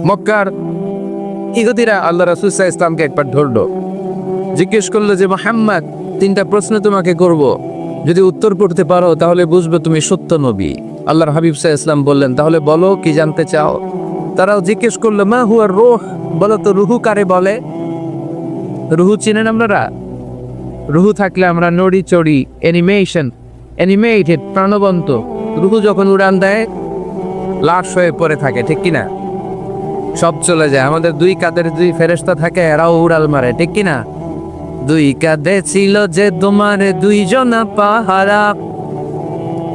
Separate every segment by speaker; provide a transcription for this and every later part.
Speaker 1: মক্কার ইহুদিরা আল্লাহ রাসূল সাল্লাল্লাহু আলাইহি ইসলামকে একবার ধরলো, জিজ্ঞেস করলো যে মুহাম্মদ, 3টা প্রশ্ন তোমাকে করব, যদি উত্তর করতে পারো তাহলে বুঝবে তুমি সত্য নবী। আল্লাহর হাবিব সাল্লাল্লাহু আলাইহি ইসলাম বললেন, তাহলে বলো কি জানতে চাও? তারাও জিজ্ঞেস করলো, মা হুয়া রূহ, বলো তো রুহু কারে বলে? রুহু চিনেন আপনারা? রুহু থাকলে আমরা নড়ি চড়ি, অ্যানিমেটেড, প্রাণবন্ত। রুহু যখন উড়ান দেয় লাশ হয়ে পড়ে থাকে, ঠিক কিনা? সব চলে যায়। আমাদের 2 কাঁধের 2 ফেরেশতা থাকে, এরাও উড়াল মারে, ঠিক কিনা? 2 কাঁধে ছিল যে তোমার 2 জনা পাহারা,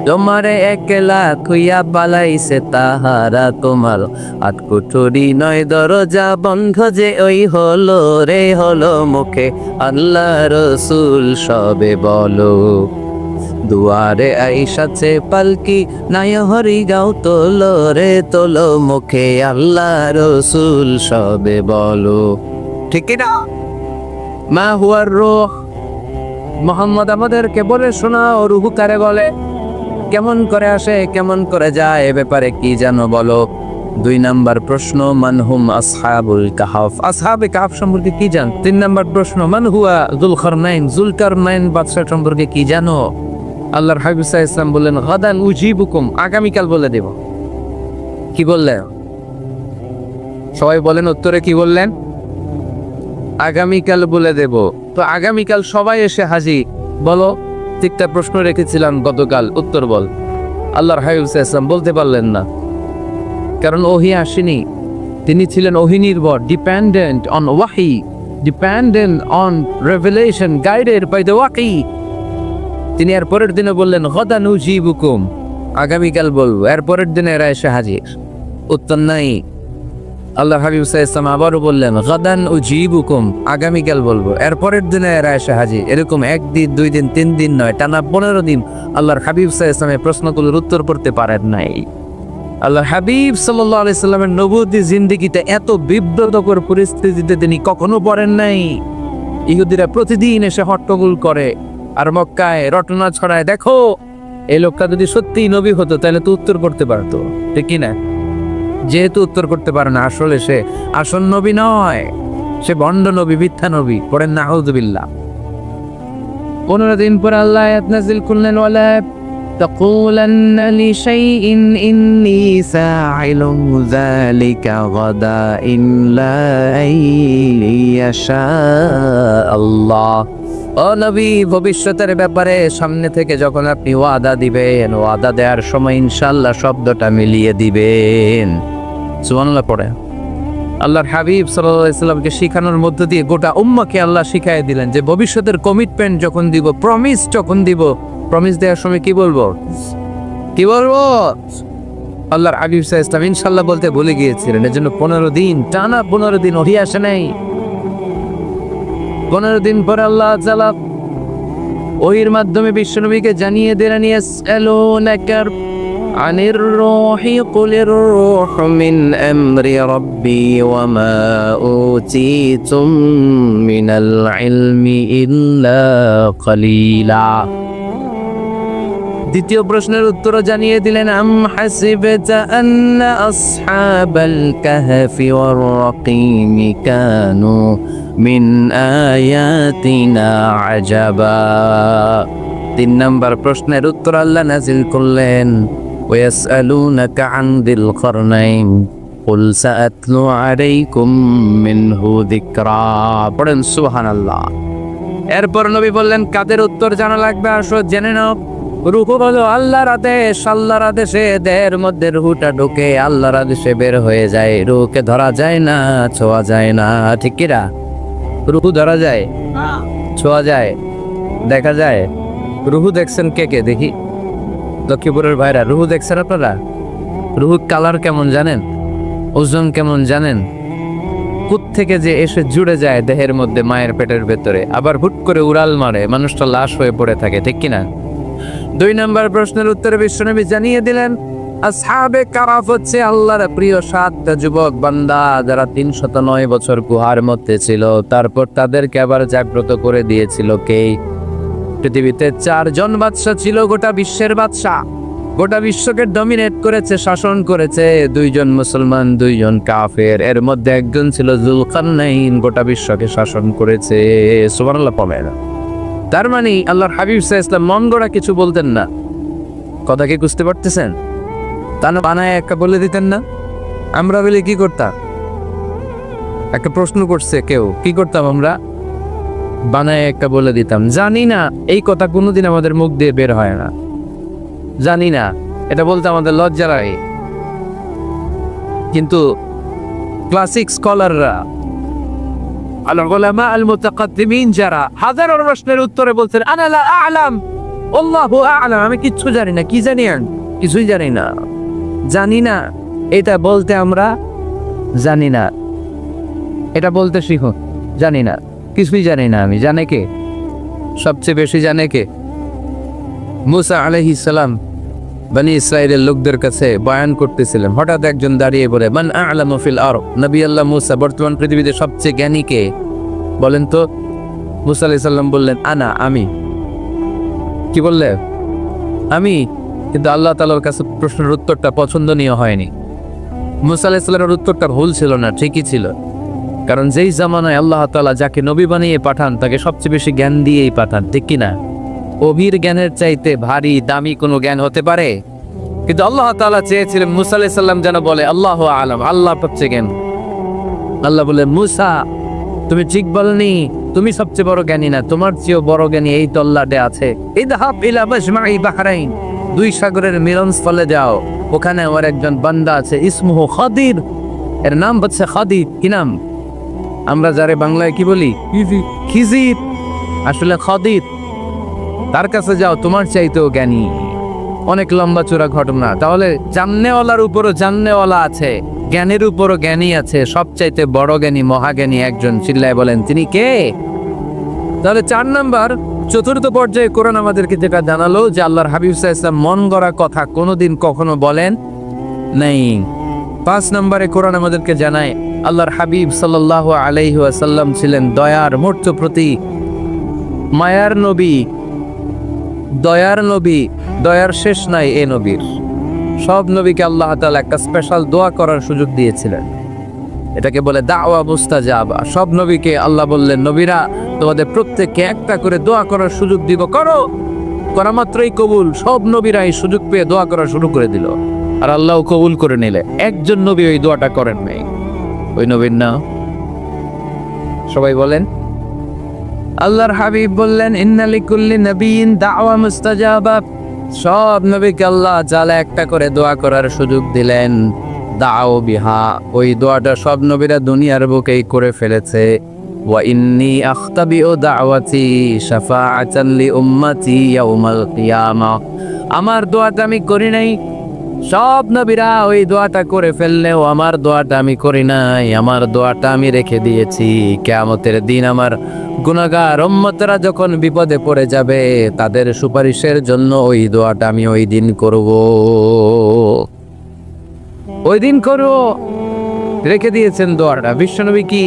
Speaker 1: তোমারে একলা খুইয়া পালাইছে তাহারা, তোমার আটকুঠুরি নয় দরজা বন্ধ যে ওই হলো রে হলো মুখে আল্লাহ রসুল সবে বলো, দুয়ারে আইসাছে পালকি নাই হরি গাও তোলো রে তোলো মুখে আল্লাহ রসুল সবে বলো, ঠিক না? মা হুয়ার রূহ, মুহাম্মদ আমাদেরকে বলে শোনাও রুহু কারে বলে, কেমন করে আসে, কেমন করে যায়, এ ব্যাপারে কি জানো বলো। 2 নাম্বার প্রশ্ন, মানহুম আসহাবুল কাহফ, আসহাবে কাহফ সম্পর্কে কি জান? 3 নাম্বার প্রশ্ন, মান হুয়া যুলকারনাইন বাদশা সম্পর্কে কি জানো? আল্লাহর হাবিব সাল্লাল্লাহু আলাইহি ওয়াসাল্লাম বললেন, গাদান উজিবুকুম, আগামীকাল বলে দেব। কি বললেন? সবাই বলেন উত্তরে কি বললেন? আগামীকাল বলে দেব। তো আগামীকাল সবাই এসে হাজির। বলো, 3টা প্রশ্ন রেখেছিলাম গতকাল, উত্তর বল। আল্লাহর হাবিব সাল্লাল্লাহু আলাইহি ওয়াসাল্লাম বলতে পারলেন না, কারণ ওহী আসেনি। তিনি ছিলেন ওহী নির্ভর, ডিপেন্ডেন্ট অন ওয়াহি, dependent on revelation, guided by the ওয়াহি। তিনি এর পরের দিনে বললেন, গাদান উজিবুকুম, আগামীকাল বলবো। এর পরের দিনে এরা এসে হাজির, উত্তর নাই। আল্লাহর হাবিব সাল্লাল্লাহু আলাইহি ওয়াসাল্লাম আবারও বললেন, গাদান উজিবুকুম, আগামীকাল বলবো। এর পরের দিনে এরা এসে হাজির। এরকম 1 দিন 2 দিন 3 দিন নয়, টানা 15 দিন আল্লাহর হাবিব সাল্লাল্লাহু আলাইহি ওয়াসাল্লামের প্রশ্নগুলোর উত্তর করতে পারেন নাই। আল্লাহর হাবিব সাল্লাল্লাহু আলাইহি ওয়াসাল্লামের নবুয়তী জিন্দেগিতে এত বিব্রতকর পরিস্থিতিতে তিনি কখনো পড়েন নাই। ইহুদিরা প্রতিদিন এসে হট্টগোল করে আর মক্কায় রটনা ছড়ায়, দেখো এই লোকটা যদি সত্যিই নবী হতো তাহলে তো উত্তর করতে পারতো, ঠিক কি না? যেহেতু উত্তর করতে পারে না, আসলে সে আসল নবী নয়, সে ভণ্ড নবী, মিথ্যা নবী। পড়েন নাউযুবিল্লাহ। 15 দিন পর আল্লাহ আয়াত নাযিল করলেন, ওয়ালা তাকুলান্না লিশাইইন ইন্নী সাইলুন যালিকা গাদা ইল্লা আইয়াশা আল্লাহ। ও নবী, ভবিষ্যতের ব্যাপারে সামনে থেকে যখন আপনি ওয়াদা দিবেন, ওয়াদা দেওয়ার সময় ইনশাআল্লাহ শব্দটা মিলিয়ে দিবেন। সুবহানাল্লাহ পড়ে। আল্লাহর হাবিব সাল্লাল্লাহু আলাইহি ওয়াসাল্লামকে শিখানোর মধ্য দিয়ে গোটা উম্মাহকে আল্লাহ শিখাইয়ে দিলেন যে ভবিষ্যতের কমিটমেন্ট যখন দিব, প্রমিস যখন দিব, প্রমিস দেওয়ার সময় কি বলবো? কি বলবো? আল্লাহর হাবিব সাল্লাল্লাহু আলাইহি ওয়াসাল্লাম ইনশাআল্লাহ বলতে ভুলে গিয়েছিলেন। এজন্য 15 দিন, টানা 15 দিন ওহী আসে নাই। 15 দিন পর আল্লাহ তাআলা ওহীর মাধ্যমে বিশ্বনবীকে জানিয়ে দিলেন, ইয়াসআলুনাকা আনির রূহি কুলির রূহু মিন আমরি রাব্বি ওয়া মা উতীতুম মিনাল ইলমি ইল্লা কালিলা। দ্বিতীয় প্রশ্নের উত্তর জানিয়ে দিলেন, আম হাসিবতা আন্না আসহাবাল কাহফি ওয়ার রাকিম কানু মিন আয়াতিনা আজাবা। 3 নম্বর প্রশ্নের উত্তর আল্লাহ নাযিল করলেন, ওয়াসআলুনাকা আন যিল কারনাইন কুল সাআতলু আলাইকুম মিনহু যিকরা। পড়েন সুবহানাল্লাহ। এরপর নবী বললেন, কাদের উত্তর জানা লাগবে? আসো জেনে নাও। রূহু হলো আল্লাহর আদেশ, আল্লাহর আদেশে দেহের মধ্যে রূহটা ঢোকে, আল্লাহর আদেশে বের হয়ে যায়। রূহকে ধরা যায় না, ছোঁয়া যায় না, ঠিক কিনা? রূহু ধরা যায়, ছোঁয়া যায়, দেখা যায়? রূহু দেখছেন কে কে? দেখি লক্ষ্মীপুরের ভাইরা, রূহু দেখছেন আপনারা? রূহু কালার কেমন জানেন? ওজন কেমন জানেন? থেকে যে এসে জুড়ে যায় দেহের মধ্যে, মায়ের পেটের ভেতরে, আবার হুট করে উড়াল মারে, মানুষটা লাশ হয়ে পড়ে থাকে, ঠিক কিনা? 2 নম্বর প্রশ্নের উত্তরে বিশ্বনবী জানিয়ে দিলেন, আসহাবে কাহফ হচ্ছে আল্লাহর প্রিয় 7টা যুবক বান্দা যারা 309 বছর গুহার মধ্যে ছিল। তারপর তাদেরকে আবার জাগ্রত করে দিয়েছিল কে? পৃথিবীতে 4 জন বাদশা ছিল, গোটা বিশ্বের বাদশা। গোটা বিশ্বকে ডমিনেট করেছে, শাসন করেছে দুইজন মুসলমান, দুইজন কাফের। এর মধ্যে একজন ছিল যুলকারনাইন, গোটা বিশ্বকে শাসন করেছে। সুবহানাল্লাহ পড়েন। তার মানে আল্লাহর হাবিব সাল্লাল্লাহু আলাইহি ওয়াসাল্লাম মন গড়া কিছু বলতেন না। কথা কি বুঝতে পারতেছেন? তা না বানায় একটা বলে দিতেন না? আমরা বলে কি করতাম? একটা প্রশ্ন করছে কেউ, কি করতাম আমরা? বানায় একটা বলে দিতাম। জানি না এই কথা কোনোদিন আমাদের মুখ দিয়ে বের হয় না, জানি না, এটা বলতে আমাদের লজ্জা লাগে। কিন্তু ক্লাসিক স্কলাররা, আল উলামা আল মুতাকাদ্দিমিন, যারা হাজারো প্রশ্নের উত্তরে বলছেন আনা লা আ'লাম আল্লাহু আ'লাম, আমি কিচ্ছু জানি না। কি জানি? কিছুই জানি না। জানি না এটা বলতে আমরা জানি না, এটা বলতে শিখো। জানি না, কিছুই জানি না আমি। জানে কে? সবচেয়ে বেশি জানে কে? মুসা আলাইহিস সালাম বনি ইসরাইলের লোকদের কাছে বয়ান করতেছিলেন। হঠাৎ একজন দাঁড়িয়ে বলে, মান আ'লামু ফিল আরদ, নবী আল্লাহ মুসা, বর্তমান পৃথিবীতে সবচেয়ে জ্ঞানী কে বলেন তো? মুসা আলাইহিস সালাম বললেন, আনা, আমি। কি বললে? আমি। কিন্তু আল্লাহ তাআলার কাছে প্রশ্নের উত্তরটা পছন্দনীয় হয়নি। মুসা আলাইহিস সালামের উত্তরটা ভুল ছিল না, ঠিকই ছিল। কারণ যেই জামানায় আল্লাহ তাআলা যাকে নবী বানিয়ে পাঠান তাকে সবচেয়ে বেশি জ্ঞান দিয়েই পাঠান, ঠিক কিনা? অভির জ্ঞানের চাইতে ভারী দামি কোনো জ্ঞান হতে পারে? কিন্তু আল্লাহ তাআলা চেয়েছিলেন মুসা আলাইহিস সালাম যেন বলে আল্লাহু আ'লাম, আল্লাহ সবচেয়ে জ্ঞান। আল্লাহ বলে, মুসা তুমি ঠিক বলনি, তুমি সবচেয়ে বড় জ্ঞানী না, তোমার চেয়েও বড় জ্ঞানী এই তল্লাটে আছে। ইযহাব ইলা মাজমা'i বাহরাইন, দুই সাগরের মিলনস্থলে যাও, ওখানে আমার একজন বান্দা আছে, ইসমুহু খাদির, এর নাম হচ্ছে খাদির। কি নাম? আমরা যারে বাংলায় কি বলি? খিজির, আসলে খাদির। তার কাছে যাও, তোমার চাইতেও জ্ঞানী। অনেক লম্বা চূড়া ঘটনা। তাহলে জাননেওয়ালার উপরও জাননেওয়ালা আছে, জ্ঞানের উপরও জ্ঞানী আছে। সবচাইতে বড় জ্ঞানী, মহাজ্ঞানী একজন, চিল্লায় বলেন তিনি কে? তাহলে 4 নাম্বার, চতুর্থ পর্যায়ে কোরআন আমাদেরকে যেটা জানালো যে আল্লাহর হাবিব সাল্লাল্লাহু আলাইহি ওয়াসাল্লাম মন গড়া কথা কোনোদিন কখনো বলেন নাই। 5 নম্বরে কোরআন আমাদেরকে জানায় আল্লাহর হাবিব সাল্লাল্লাহু আলাইহি ওয়াসাল্লাম ছিলেন দয়ার মূর্ত প্রতীক, মায়ার নবী, দয়ার নবী। দয়ার শেষ নাই এ নবীর। সব নবীকে আল্লাহ তাআলা একটা স্পেশাল দোয়া করার সুযোগ দিয়েছিলেন, এটাকে বলে দাওয়া মুস্তাজাবা। সব নবীকে আল্লাহ বললেন, নবীরা তোমাদের প্রত্যেককে একটা করে দোয়া করার সুযোগ দিব, করো। করা মাত্রই কবুল। সব নবীরা এই সুযোগ পেয়ে দোয়া করা শুরু করে দিল, আর আল্লাহ কবুল করে নিলে। একজন নবী ওই দোয়াটা করেন নাই। ওই নবীর নাম সবাই বলেন। আল্লাহর হাবিব বললেন, ইন্না লিকুল্লি নাবিয়্যিন দাওয়া মুস্তাজাবা। সব নবীকে আল্লাহ তাআলা একটা করে দোয়া করার সুযোগ দিলেন, দাও বিহা। ওই দোয়াটা সব নবীরা দুনিয়ার বুকেই করে ফেলেছে। ওয়া ইন্নী আখতাবিউ দাওয়াতি শাফাআতান লি উম্মতি ইয়াউমাল কিয়ামাহ। আমার দোয়াটা আমি করি নাই, সব নবীরা ওই দোয়াটা করে ফেললেও আমার দোয়াটা আমি করি নাই। আমার দোয়াটা আমি রেখে দিয়েছি কিয়ামতের দিন আমার গুনাহগার উম্মতরা যখন বিপদে পড়ে যাবে তাদের সুপারিশের জন্য ওই দোয়াটা আমি ওই দিন করব, ওই দিন করব। রেখে দিয়েছেন দোয়াটা। বিশ্বনবী কি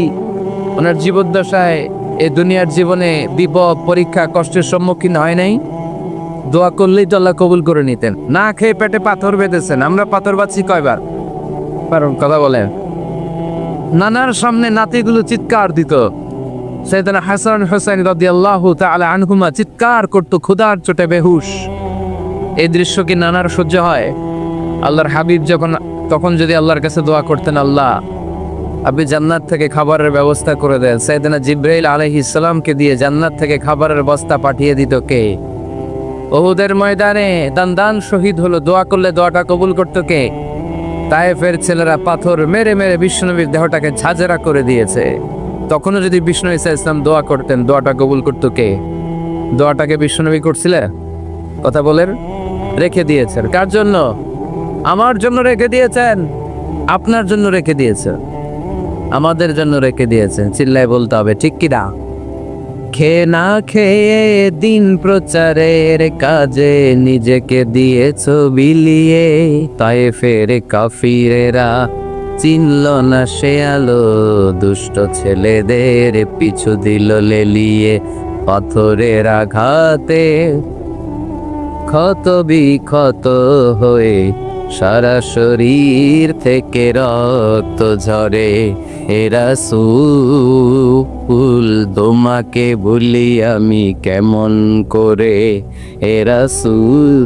Speaker 1: ওনার জীবদ্দশায় এই দুনিয়ার জীবনে বিপদ, পরীক্ষা, কষ্টের সম্মুখীন হয় নাই? দোয়া করলেই তো আল্লাহ কবুল করে নিতেন। না খেয়ে পেটে পাথর বেঁধেছেন। আমরা পাথর বাঁধছি কয়বার? কারণ কথা বলেন, নানার সামনে নাতিগুলো চিৎকার দিত। সাইয়েদনা হাসান হুসাইন রাদিয়াল্লাহু তাআলা আনহুমা চিৎকার করত, ক্ষুধার চোটে বেহুশ। এই দৃশ্য কি নানার সহ্য হয়? আল্লাহর হাবিব তখন যদি আল্লাহর কাছে দোয়া করতেন, আল্লাহ আপনি জান্নাত থেকে খাবারের ব্যবস্থা করে দেন, সাইয়েদনা জিবরাইল আলাইহিস সালামকে দিয়ে জান্নাত থেকে খাবারের বস্তা পাঠিয়ে দিত কে? উহুদের ময়দানে দান শহীদ হলো, দোয়া করলে দোয়াটা কবুল করতো কে? তায়েফের ছেলেরা পাথর মেরে মেরে বিষ্ণুনবীর দেহটাকে ঝাঁঝরা করে দিয়েছে। তখনও যদি বিষ্ণু ঈসা ইসলাম দোয়া করতেন, দোয়াটা কবুল করতো কে? দোয়াটাকে বিষ্ণুনবী করছিলেন? কথা বলেন। রেখে দিয়েছেন। কার জন্য? আমার জন্য রেখে দিয়েছেন, আপনার জন্য রেখে দিয়েছেন, আমাদের জন্য রেখে দিয়েছেন। চিল্লায় বলতে হবে, ঠিক কিনা? খেয়ে না খেয়ে দিন প্রচারের কাজে নিজেকে দিয়েছ বিলিয়ে, তায়েফের কাফিরেরা চিনল না সে আলো, দুষ্ট ছেলেদের পিছু দিল লেলিয়ে পাথরের আঘাতে। ক্ষত বিক্ষত হয়ে সারা শরীর থেকে রক্ত ঝরে। হে রাসূল তোমাকে ভুলি আমি কেমন করে, হে রাসূল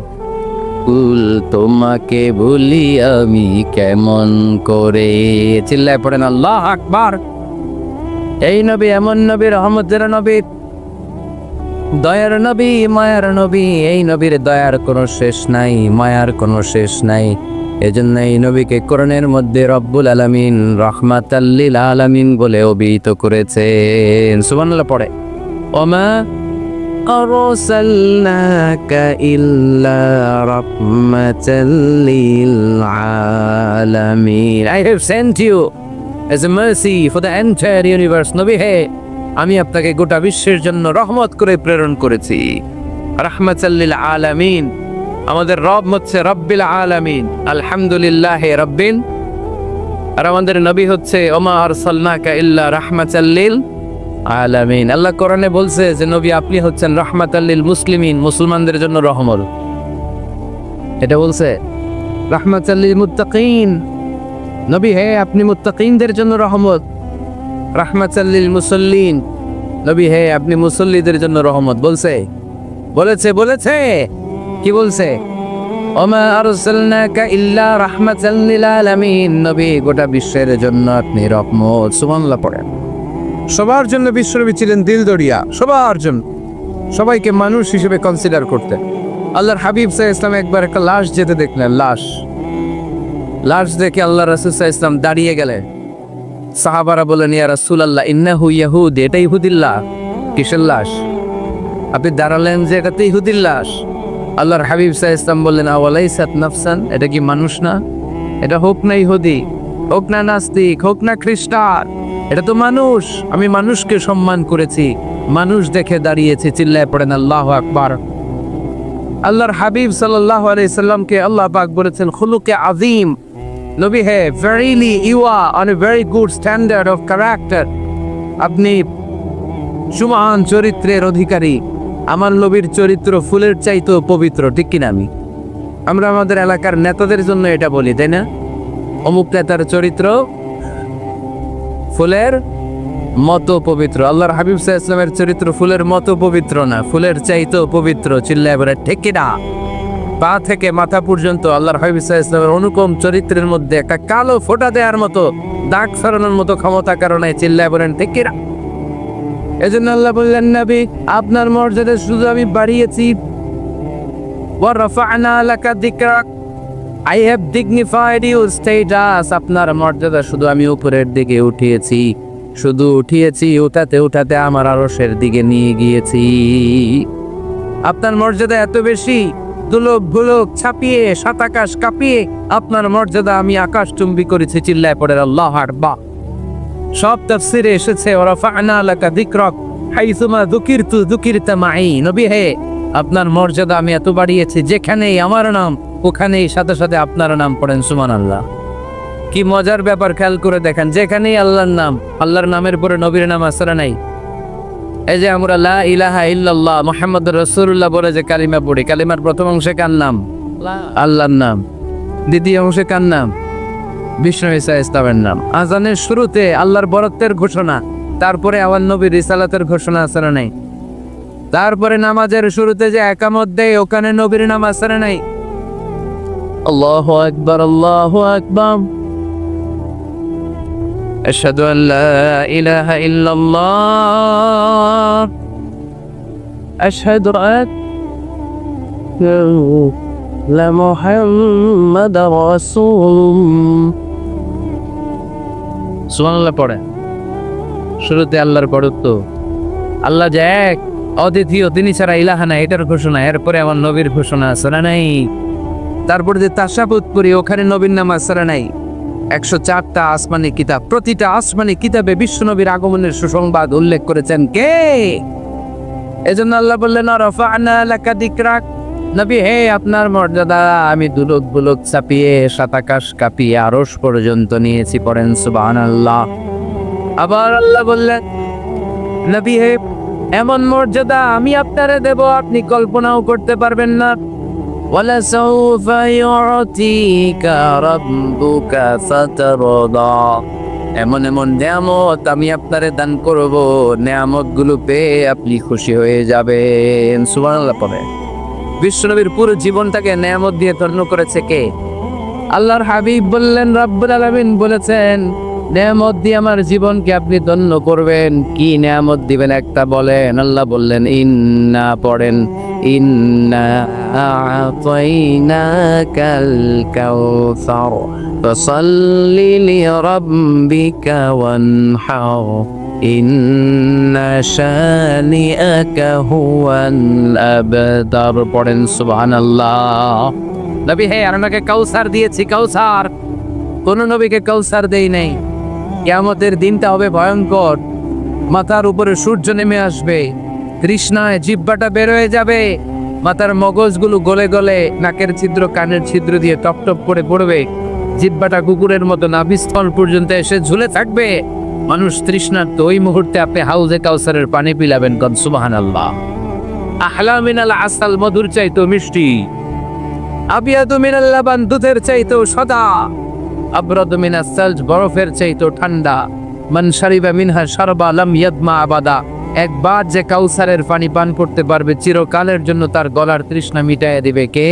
Speaker 1: তোমাকে ভুলি আমি কেমন করে। চিল্লায় পড়েন আল্লাহু আকবার। এই নবী এমন নবী, রহমতের নবী, দয়ার নবী, মায়ার নবী। এই নবীর দয়ার কোনো শেষ নাই, মায়ার কোনো শেষ নাই। এজন্য এই নবীকে কোরআনের মধ্যে রব্বুল আলামিন রাহমাতাল লিল আলামিন বলে অভিহিত করেছেন। সুবহানাল্লাহ পড়ে, ওমা আরসালনাকা ইল্লা রাহমাতাল লিল আলামিন। I have sent you as a mercy for the entire universe. নবী হে, আমি আপনাকে গোটা বিশ্বের জন্য রহমত করে প্রেরণ করেছি। রাহমাতাল লিল আলামিন, আমাদের রব হচ্ছে রব্বিল আলামিন, আলহামদুলিল্লাহি রাব্বিল। আর আমাদের নবী হচ্ছে ওমা আরসালনাকা ইল্লা রাহমাতাল লিল আলামিন। আল্লাহ কোরআনে বলছে যে নবী আপনি হচ্ছেন রাহমাতাল লিল মুসলিমিন, মুসলমানদের জন্য রহমত। এটা বলছে রাহমাতাল লিল মুত্তাকিন, নবী হে আপনি মুত্তাকিনদের জন্য রহমত। রাহমাতাল লিল মুসাল্লিন, নবী হে আপনি মুসল্লিদের জন্য রহমত। বলেছে কি বলছে? ওমা আরসালনাকা ইল্লা রাহমাতাল লিল আলামিন, নবী গোটা বিশ্বের জন্য আপনি রহমত। সুবহানাল্লাহ পড়েন। সবার জন্য বিশ্বনবী ছিলেন দিল দরিয়া, সবার জন্য, সবাইকে মানুষ হিসেবে কনসিডার করতে। আল্লাহর হাবিব সাল্লাল্লাহু আলাইহি ওয়াসাল্লাম একবার একটা লাশ যেতে দেখলেন, লাশ দেখে আল্লাহ রাসূল সাল্লাল্লাহু আলাইহি ওয়াসাল্লাম দাঁড়িয়ে গেলেন। সাহাবারা বলেন, ইয়া রাসূলুল্লাহ ইন্নাহু ইয়াহুদ, এটা ইহুদির লাশ। কিসের লাশ? আপনি দাঁড়ালেন যে এটা তো ইহুদির লাশ। আল্লাহর হাবিব সাল্লাল্লাহু আলাইহি ওয়াসাল্লাম বললেন, আওয়ালাইসাত নাফসান, এটা কি মানুষ না? এটা হোক না ইহুদি, হোক না নাস্তিক, হোক না খ্রিস্টান, এটা তো মানুষ। আমি মানুষকে সম্মান করেছি, মানুষ দেখে দাঁড়িয়েছি। চিল্লায় পড়েন আল্লাহু আকবার। আল্লাহর হাবিব সাল্লাল্লাহু আলাইহি সাল্লামকে আল্লাহ পাক বলেছেন খুলুকে আযীম, নবী হে verily you are on a very good standard of character, আপনি সুমহান চরিত্রের অধিকারী। আমার নবীর চরিত্র ফুলের চাইতেও পবিত্র, ঠিক কিনা? আমরা আমাদের এলাকার নেতাদের জন্য এটা বলি, তাই না? অমুক নেতার চরিত্র ফুলের মতো পবিত্র। আল্লাহর হাবিব সাল্লাল্লাহু আলাইহি ওয়াসাল্লামের চরিত্র ফুলের মতো পবিত্র না, ফুলের চাইতেও পবিত্র। চিল্লায় বলে ঠিক কিনা? পা থেকে মাথা পর্যন্ত আল্লাহর হাবিব সাল্লাল্লাহু আলাইহি ওয়াসাল্লামের অনুপম চরিত্রের মধ্যে একটা কালো ফোঁটা দেওয়ার মতো, দাগ ছড়ানোর মতো ক্ষমতা কারণে। চিল্লায় বলেন ঠিক কিনা? এজন্য আল্লাহ বললেন, নবী আপনার মর্যাদা শুধু আমি বাড়িয়েছি। ওয়া রাফা'না লাকা যিকরাক, I have dignified your status, আপনার মর্যাদা শুধু আমি উপরের দিকে উঠিয়েছি, শুধু উঠিয়েছি, উঠাতে আমার আরশের দিকে নিয়ে গিয়েছি। আপনার মর্যাদা এত বেশি, দুলক ভুলক ছাপিয়ে, সাত আকাশ কাঁপিয়ে আপনার মর্যাদা আমি আকাশচুম্বী করেছি। চিল্লায় পড়ে আল্লাহু আকবার। সব তাফসীরে এসেছে ওয়া রাফা'না লাকা যিকরাক হাইসুমা যুকিরতা মাই, নবী হে আপনার মর্যাদা আমি এত বাড়িয়েছি, যেখানেই আমার নাম ওখানেই সাথে সাথে আপনার নাম পড়েন। সুবহানাল্লাহ। কি মজার ব্যাপার, খেয়াল করে দেখেন, যেখানেই আল্লাহর নাম, আল্লাহর নামের পরে নবীর নাম আসরা নাই। এই যে আমরা লা ইলাহা ইল্লাল্লাহ মুহাম্মাদুর রাসূলুল্লাহ বলে যে কালিমা পড়ি, কালিমার প্রথম অংশে কার নাম? আল্লাহর নাম। দ্বিতীয় অংশে কার নাম? বিষ্ণু ঈসা ইসলামের নাম। আজানের শুরুতে আল্লাহর বরত্বের ঘোষণা, তারপরে আমার নবীর রিসালাতের ঘোষণা আসরা নাই। তারপরে নামাজের শুরুতে যে একামত দেয়, ওখানে নবীর নাম আসরা নাই। আল্লাহু আকবার, আল্লাহু আকবার। আশহাদু আন লা ইলাহা ইল্লাল্লাহ, আশহাদু আন্না মুহাম্মাদার রাসূলুল্লাহ। সুবহানাল্লাহ পড়ে। শুরুতে আল্লাহর বড়ত্ব, আল্লাহ যে এক, অদ্বিতীয়, তিনি ছাড়া ইলাহা নাই, এটার ঘোষণা। এরপরে আমার নবীর ঘোষণা আসরা নাই। তারপরে যে তাশাহুদ পড়ি, ওখানে নবীর নাম আসরা নাই। 104টা আসমানি কিতাব, প্রতিটা আসমানি কিতাবে বিশ্বনবীর আগমনের সুসংবাদ উল্লেখ করেছেন কে? এজন্য আল্লাহ বললেন রাফা'না লাকা যিকরাক, নবী হে আপনার মর্যাদা আমি দুলক বুলক ছাপিয়ে, সাত আকাশ কাঁপিয়ে আরশ পর্যন্ত নিয়েছি। পড়েন সুবহানাল্লাহ। আবার আল্লাহ বললেন, নবী হে এমন মর্যাদা আমি আপনারে দেব আপনি কল্পনাও করতে পারবেন না। ওয়ালাসাউফা ইউতিকা রাব্বুকা ফাতারদা। এমন এমন নিয়ামত আমি আপনারে দান করব, নিয়ামতগুলো পেয়ে আপনি খুশি হয়ে যাবেন। সুবহানাল্লাহ পড়ে। বিশ্বনবীর পুরো জীবনটাকে নিয়ামত দিয়ে ধন্য করেছে কে? আল্লাহর হাবিব বললেন, রব্বুল আলামিন বলেছেন নিয়ামত দিয়ে আমার জীবনকে আপনি ধন্য করবেন। কি নিয়ামত দিবেন একটা বলেন। আল্লাহ বললেন ইন্না, পড়েন, ইন্না আ'তাইনাকাল কাউসার ফাসাল্লি লিরাব্বিকা ওয়ানহার ইন্না শানিআকা হুয়াল আবতার। পড়েন সুবহানাল্লাহ। নবী হে, আপনাকে কাউসার দিয়েছি, কাউসার। কোন নবীকে কাউসার দেই নাই। কিয়ামতের দিনটা হবে ভয়ঙ্কর। মাথার উপরে সূর্য নেমে আসবে, তৃষ্ণায় জিহ্বাটা বের হয়ে যাবে, মাথার মগজগুলো গলে গলে নাকের ছিদ্র কানের ছিদ্র দিয়ে টপ টপ করে পড়বে, জিহ্বাটা কুকুরের মতো নাভিস্থল পর্যন্ত এসে ঝুলে থাকবে। মানুষ তৃষ্ণার্ত। ওই মুহূর্তে আপনি হাউজে কাউসারের পানি পিলাবেন। কন সুবহানাল্লাহ। আহলা মিনাল আসাল, মধুর চাইতো মিষ্টি। আবিয়াদু মিনাল লাবান, দুধের চাইতো সাদা। আবরাদু মিনাস সালজ, বরফের চাইতো ঠান্ডা। মান শারিবা মিনহা শারবা লাম ইয়াদমা আবাদা। একবার যে কাউসারের পানি পান করতে পারবে, চিরকালের জন্য তার গলার তৃষ্ণা মিটাইয়া দিবে কে?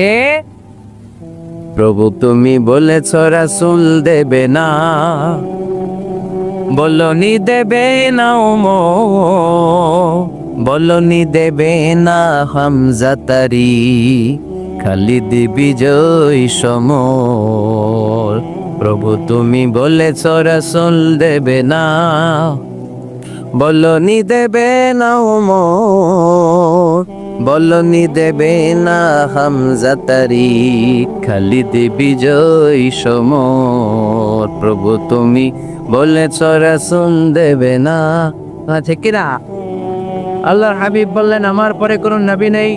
Speaker 1: প্রভু তুমি বলেছ রাসূল দেবে না, বলনি দেবে না বলনি দেবে না হামজা তারি, খালিদ বিজয় সমর। প্রভু তুমি বলেছ রাসূল দেবে না, বলনি দেবে না বলনি দেবে না হামজা তারি, খালিদ বিজয় সমর। প্রভু তুমি বলেছ রাসূল দেবে না। ঠিক কিনা? আল্লাহর হাবিব বললেন আমার পরে কোনো নবী নেই,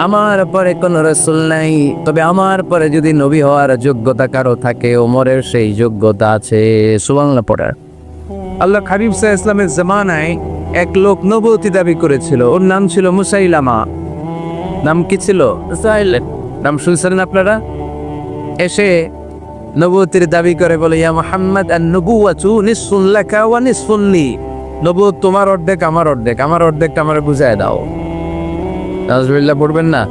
Speaker 1: আমার পরে কোনো রাসূল নাই, তবে আমার পরে যদি নবী হওয়ার যোগ্যতা কারো থাকে, ওমরের সেই যোগ্যতা আছে। সুবহানাল্লাহ পড়ে। আল্লাহ হাবিব সাল্লাল্লাহু আলাইহি ওয়াসাল্লামের জামানায় এক লোক নবুয়তি দাবি করেছিল। ওর নাম ছিল মুসাইলামা। নাম কি ছিল? নাম শুনছেন আপনারা? এসে নবুয়তির দাবি করে বলে, ইয়া মুহাম্মদ আন-নবুওয়াতু নিসফুন লাকা ওয়া নিসফুন লি। নবুয়ত তোমার অর্ধেক, আমার অর্ধেক, আমার অর্ধেকটা আমারে বুঝায় দাও। নাউজুবিল্লাহ পড়বেন না।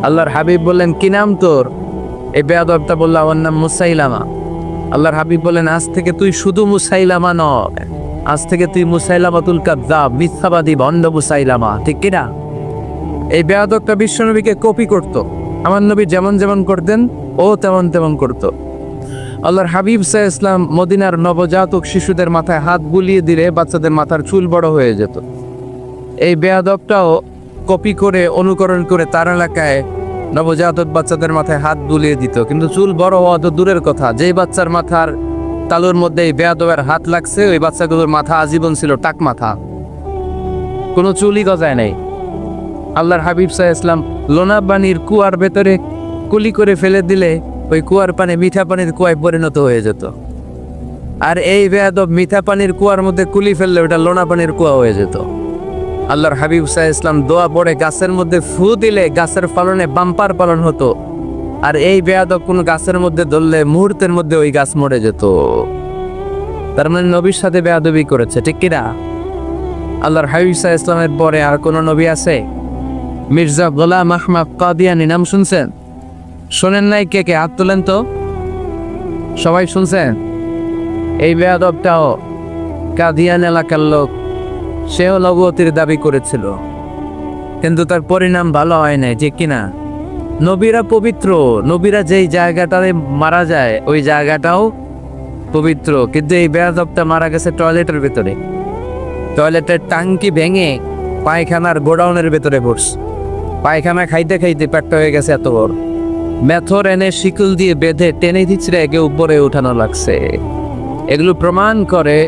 Speaker 1: আল্লাহর হাবিব বললেন কি নাম তোর? এই বেয়াদবটা বলল আমার নাম মুসাইলামা। আল্লাহর হাবিব বললেন আজ থেকে তুই শুধু মুসাইলামা নয়, আজ থেকে তুই মুসাইলামাতুল কাযযাব, মিথ্যাবাদী ভণ্ড মুসাইলামা। ঠিক কিনা? এই বেয়াদবটা বিশ্বনবীকে কপি করত। আমার নবী যেমন যেমন করতেন ও তেমন তেমন করত। আল্লাহর হাবিব সাল্লাল্লাহু আলাইহি ওয়াসাল্লাম মদিনার নবজাতক শিশুদের মাথায় হাত বুলিয়ে দিলে বাচ্চাদের মাথার চুল বড় হয়ে যেত। এই বেয়াদবটাও কপি করে অনুকরণ করে তার এলাকায় নবজাতক বাচ্চাদের মাথায় হাত বুলিয়ে দিত, কিন্তু চুল বড় হওয়া তো দূরের কথা। যেই বাচ্চার মাথার তালুর মধ্যে এই বেয়াদবের হাত লাগছে, ওই বাচ্চাগুলোর মাথা আজীবন ছিল টাক মাথা, কোনো চুলই গজায় নাই। আল্লাহর হাবিব সাল্লাল্লাহু আলাইহি ওয়াসাল্লাম লোনা পানির কুয়ার ভেতরে কুলি করে ফেলে দিলে ওই কুয়ার পানি মিঠা পানির কুয়ায় পরিণত হয়ে যেত। আর এই বেয়াদব মিঠা পানির কুয়ার মধ্যে কুলি ফেললে ওটা লোনা পানির কুয়া হয়ে যেত। আল্লাহর হাবিব সাল্লাল্লাহু আলাইহি ওয়াসাল্লাম দোয়া পড়ে গাছের মধ্যে ফু দিলে গাছের ফলনে বাম্পার ফলন হতো। আর এই বেয়াদব কোন গাছের মধ্যে ধরলে মুহূর্তের মধ্যে ওই গাছ মরে যেত। তার মানে নবীর সাথে বেয়াদবি করেছে। ঠিক কিনা? আল্লাহর হাবিব সাল্লাল্লাহু আলাইহি ওয়াসাল্লামের পরে আর কোন নবী আছে? মির্জা গোলাম আহমদ কাদিয়ানী নাম শুনছেন? শোনেন নাই? কে কে হাত তোলেন তো। সবাই শুনছেন? এই বেয়াদবটাও কাদিয়ান এলাকার লোক, সেও নবুয়তির দাবি করেছিল, কিন্তু তার পরিণাম ভালো হয় নাই। ঠিক কিনা? নবীরা পবিত্র, নবীরা যেই জায়গাটাতে মারা যায় ওই জায়গাটাও পবিত্র, কিন্তু এই বেয়াদবটা মারা গেছে টয়লেটের ভেতরে। টয়লেটের টাঙ্কি ভেঙে পায়খানার গোডাউনের ভেতরে পড়ছে। পায়খানা খাইতে খাইতে পেটটা হয়ে গেছে এত বড়, মেথর এনে শিকল দিয়ে বেঁধে টেনে দিচ্ছে, একে উপরে উঠানো লাগছে। এগুলো প্রমাণ করে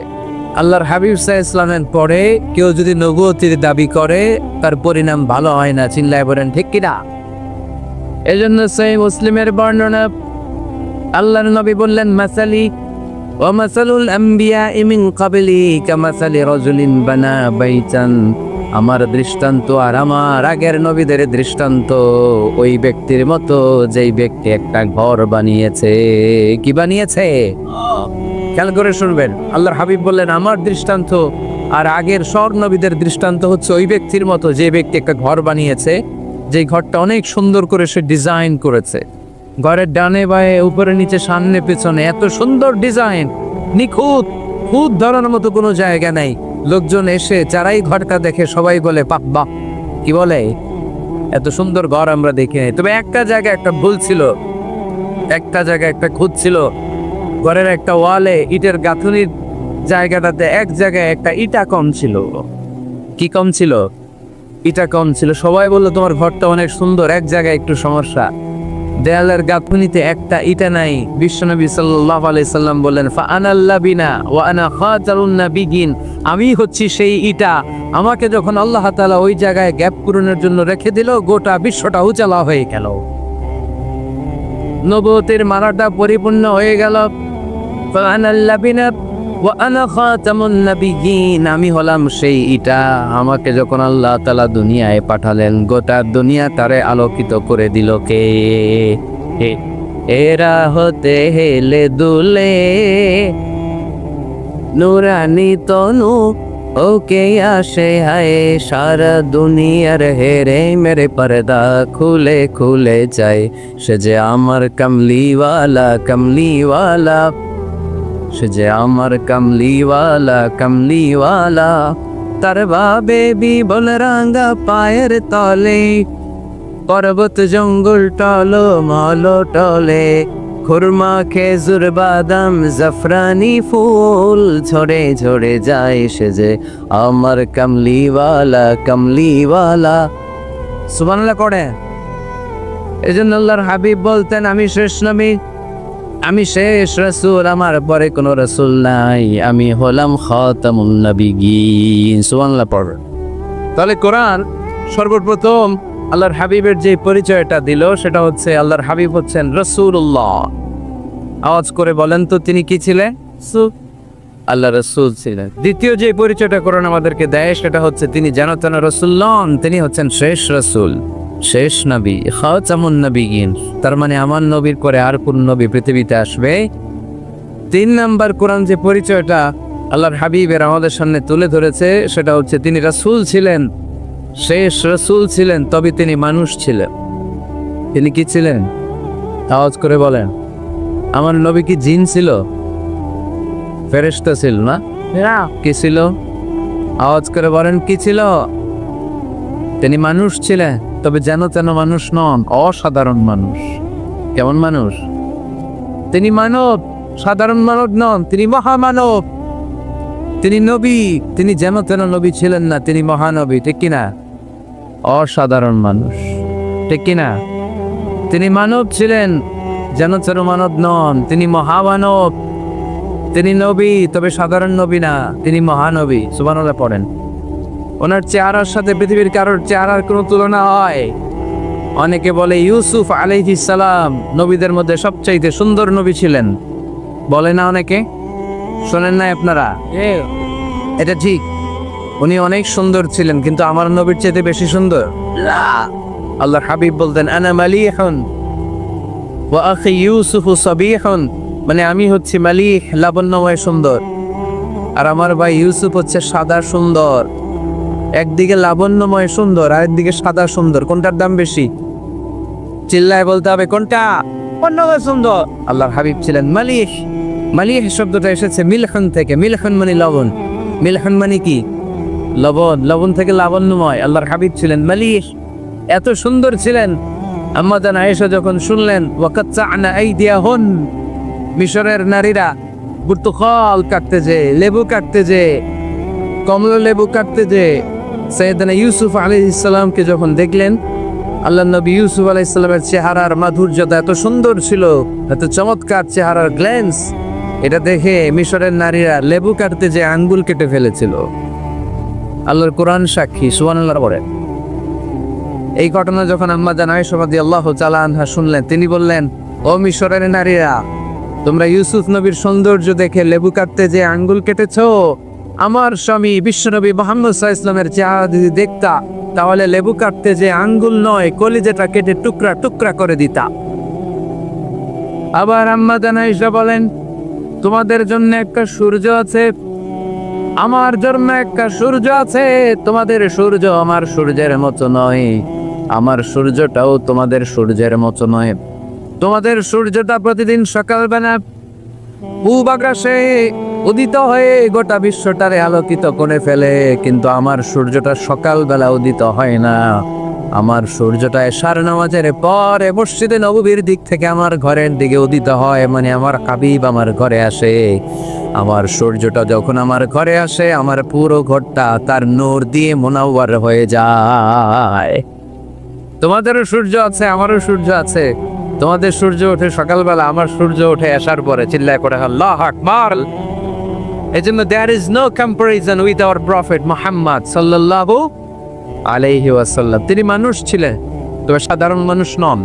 Speaker 1: আল্লাহর হাবিব সাল্লাল্লাহু আলাইহি ওয়াসাল্লামের পরে কেউ যদি নবুয়তির দাবি করে তার পরিণাম ভালো হয় না। চিল্লায় বলেন ঠিক কিনা? এজন্য সহিহ মুসলিমের বর্ণনা, আল্লাহর নবী বললেন মাসালি ওয়া মাসালুল আমবিয়া মিন ক্বাবলি কামাসালি রাজুলিন বানা বাইতান আমার দৃষ্টান্ত আর আমার আগের নবীদের দৃষ্টান্ত ওই ব্যক্তির মতো যেই ব্যক্তি একটা ঘর বানিয়েছে। কি বানিয়েছে? খেয়াল করে শুনবেন, আল্লাহর হাবিব বললেন আমার দৃষ্টান্ত আর আগের সব নবীদের দৃষ্টান্ত হচ্ছে ওই ব্যক্তির মতো যে ব্যক্তি একটা ঘর বানিয়েছে, যে ঘরটা অনেক সুন্দর করে সে ডিজাইন করেছে। ঘরের ডানে বায়ে উপরে নিচে সামনে পেছনে এত সুন্দর ডিজাইন, নিখুঁত, খুদ ধরার মতো কোনো জায়গা নাই। লোকজন এসে যারাই ঘরটা দেখে সবাই বলে বাহ, কি বলে, এত সুন্দর ঘর আমরা দেখি নাই। তবে একটা জায়গায় একটা ভুল ছিল, একটা জায়গায় একটা খুঁত ছিল। ঘরের একটা ওয়ালে ইটের গাঁথুনির জায়গাটাতে এক জায়গায় একটা ইটা কম ছিল। কি কম ছিল? ইটা কম ছিল। সবাই বললো তোমার ঘরটা অনেক সুন্দর, এক জায়গায় একটু সমস্যা, দেয়ালের গাঁথুনিতে একটা ইটা নাই। বিশ্বনবী সাল্লাল্লাহু আলাইহি সাল্লাম বললেন ফাআনাল লাবিনা ওয়া আনা খাতারুন নাবিয়িন, আমি হচ্ছি সেই ইটা। আমাকে যখন আল্লাহ তাআলা ওই জায়গায় গ্যাপ পূরণের জন্য রেখে দিল, গোটা বিশ্বটা উজালা হয়ে গেল, নবুয়তের মালাটা পরিপূর্ণ হয়ে গেল। ফাআনাল লাবিনা ওয়া আনা খাতামুন নাবিয়িন, আমি হলাম সেই ইটা। আমাকে যখন আল্লাহ তাআলা দুনিয়ায় পাঠালেন, গোটা দুনিয়া তারে আলোকিত করে দিল কে? এরা হতে হেলে দুলে নুরানি তনু ওকে আসে হায়, সারা দুনিয়ার হেরে মেরে পর্দা খুলে খুলে যায়। সে যে আমার কমলিওয়ালা কমলিওয়ালা, সে যে আমার কমলিওয়ালা কমলিওয়ালা। তার বাবে বিবল রাঙ্গা পায়ের তলে, পর্বত জঙ্গল টলো মলো টলে, খুরমা খেজুর বাদাম জাফরানি ফুল ঝরে ঝরে যায়। সে যে আমার কমলিওয়ালা কমলিওয়ালা। সুবহানাল্লাহ করে। এজন্য আল্লাহর হাবিব বলতেন আমি শেষ নবী, আমি শেষ রাসূল, আমার পরে কোনো রাসূল নাই, আমি হলাম খাতামুন নাবিয়িন। সুবহানাল্লাহ পড়বেন। তাহলে কোরআন সর্বপ্রথম আল্লাহর হাবিবের যে পরিচয়টা দিল সেটা হচ্ছে আল্লাহর হাবিব হচ্ছেন রাসূলুল্লাহ। আওয়াজ করে বলেন তো তিনি কি ছিলেন? আল্লাহ রাসূল ছিলেন। দ্বিতীয় যে পরিচয়টা কোরআন আমাদেরকে দেয় সেটা হচ্ছে তিনি যেন তেন রাসূল নন, তিনি হচ্ছেন শেষ রাসূল, শেষ নবী, খাতামুন নাবিয়িন। তার মানে আমার নবীর পরে আর কোন নবী পৃথিবীতে আসবে? তিন নাম্বার কোরআন যে পরিচয়টা আল্লাহর হাবিবের আমাদের সামনে তুলে ধরেছে সেটা হচ্ছে তিনি রাসূল ছিলেন, শেষ রাসূল ছিলেন, তবে তিনি মানুষ ছিলেন। তিনি কি ছিলেন? আওয়াজ করে বলেন। আমার নবী কি জিন ছিল? ফেরেশতা ছিল না? কি ছিল? আওয়াজ করে বলেন কি ছিল? তিনি মানুষ ছিলেন, তবে যেন তেন মানুষ নন, অসাধারণ মানুষ। কেমন মানুষ? তিনি মানব, সাধারণ মানব নন, তিনি মহামানব। তিনি নবী, তিনি যেন তেন নবী ছিলেন না, তিনি মহানবী। ঠিক কিনা? অসাধারণ মানুষ। ঠিক কিনা? তিনি মানব ছিলেন, যেন তেন মানব নন, তিনি মহামানব। তিনি নবী, তবে সাধারণ নবী না, তিনি মহানবী। সুবহানাল্লাহ পড়েন। ওনার চেহারার সাথে পৃথিবীর কারোর চেহারার কোনো তুলনা হয়? অনেকে বলে ইউসুফ আলাইহিস সালাম নবীদের মধ্যে সবচাইতে সুন্দর নবী ছিলেন, বলে না অনেকে? শোনেন না আপনারা? এটা ঠিক, উনি অনেক সুন্দর ছিলেন, কিন্তু আমার নবীর চাইতে বেশি সুন্দর? আল্লাহর হাবিব বলতেন আনা মালিহুন ওয়া আখি ইউসুফু সাবিহুন, মানে আমি হচ্ছি মালিহ, লাবণ্যময় সুন্দর, আর আমার ভাই ইউসুফ হচ্ছে সাদা সুন্দর। একদিকে লাবণ্যময় সুন্দর, আরেকদিকে সাদা সুন্দর, কোনটার দাম বেশি? চিল্লায় বলতে হবে কোনটা? লাবণ্যময় সুন্দর। আল্লাহর হাবিব ছিলেন মালিহ। মালিহ শব্দটা এসেছে মিলখন থেকে। মিলখন মানে লবণ, মিলখন মানে কি? লবণ। লবণ থেকে লাবণ্যময়। আল্লাহর হাবিব ছিলেন মালিহ, এত সুন্দর ছিলেন। আম্মা জান আয়েশা যখন শুনলেন ওয়াকাত্তা'না আইদিয়াহুন, মিশরের নারীরা বুর্তুকাল কাটতে যে, লেবু কাটতে যে, কমলা লেবু কাটতে যে সাইয়েদনা ইউসুফ আলাইহিস সালামকে যখন দেখলেন, আল্লাহর নবী ইউসুফ আলাইহিস সালামের চেহারার মাধুর্যতা এত সুন্দর ছিল, এত চমৎকার চেহারার গ্ল্যান্স, এটা দেখে মিশরের নারীরা লেবু কাটতে যে আঙ্গুল কেটে ফেলেছিল। আল্লাহর কোরআন সাক্ষী। সুবহানাল্লাহ বলেন। এই ঘটনা যখন আম্মা জান আয়েশা রাদিয়াল্লাহু তাআলা আনহা শুনলেন, তিনি বললেন ও মিশরের নারীরা, তোমরা ইউসুফ নবীর সৌন্দর্য দেখে লেবু কাটতে যে আঙ্গুল কেটেছো, আমার স্বামী বিশ্বনবী মুহাম্মদ সাল্লাল্লাহু আলাইহি ওয়াসাল্লামের চেহারা যদি দেখতা, তাহলে লেবু কাটতে যে আঙ্গুল নয়, কলিজাটা কেটে টুকরা টুকরা করে দিতা। আবার আম্মা জান আয়েশা বলেন, তোমাদের জন্য একটা সূর্য আছে, আমার জন্য একটা সূর্য আছে। তোমাদের সূর্য আমার সূর্যের মতো নয়, আমার সূর্যটাও তোমাদের সূর্যের মতো নয়। তোমাদের সূর্যটা প্রতিদিন সকালবেলা পূব আকাশে উদিত হয়ে গোটা বিশ্বটারে আলোকিত করে ফেলে, কিন্তু আমার সূর্যটা সকালবেলা উদিত হয় না। আমার সূর্যটা এশার নামাজের পরে মসজিদে নববীর দিক থেকে আমার ঘরের দিকে উদিত হয়, মানে আমার হাবিব আমার ঘরে আসে। আমার সূর্যটা যখন আমার ঘরে আসে, আমার পুরো ঘরটা তার নূর দিয়ে মুনাওয়ার হয়ে যায়। তোমাদেরও সূর্য আছে, আমারও সূর্য আছে। তোমাদের সূর্য ওঠে সকালবেলা, আমার সূর্য ওঠে আসার পরে। চিল্লায় করে আল্লাহু আকবার। এজন্য there is no comparison with our prophet Muhammad sallallahu আলাইহি ওয়াসাল্লাম। তিনি মানুষ ছিলেন, তবে সাধারণ মানুষ নন,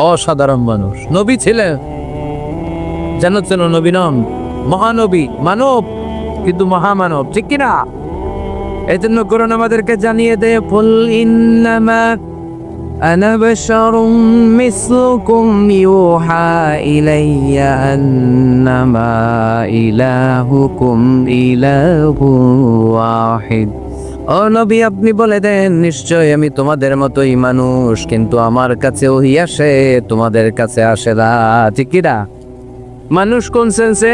Speaker 1: অসাধারণ মানুষ। নবী ছিলেন, জান্নাতের নবী নন, মহানবী, মানব কিন্তু মহামানব, ঠিক কিনা? এই জন্য কোরআন আমাদেরকে জানিয়ে দেয়, কুল ইন্নামা আনা বাশারুম মিসলুকুম ইউহা ইলাইয়া আন্নামা ইলাহুকুম ইলাহু ওয়াহিদ। ও নবী, আপনি বলে দেন, নিশ্চয় আমি তোমাদের মতোই মানুষ, কিন্তু আমার কাছে ওহী আসে, তোমাদের কাছে আসে না, ঠিক কিনা? মানুষ কোন সেন্সে?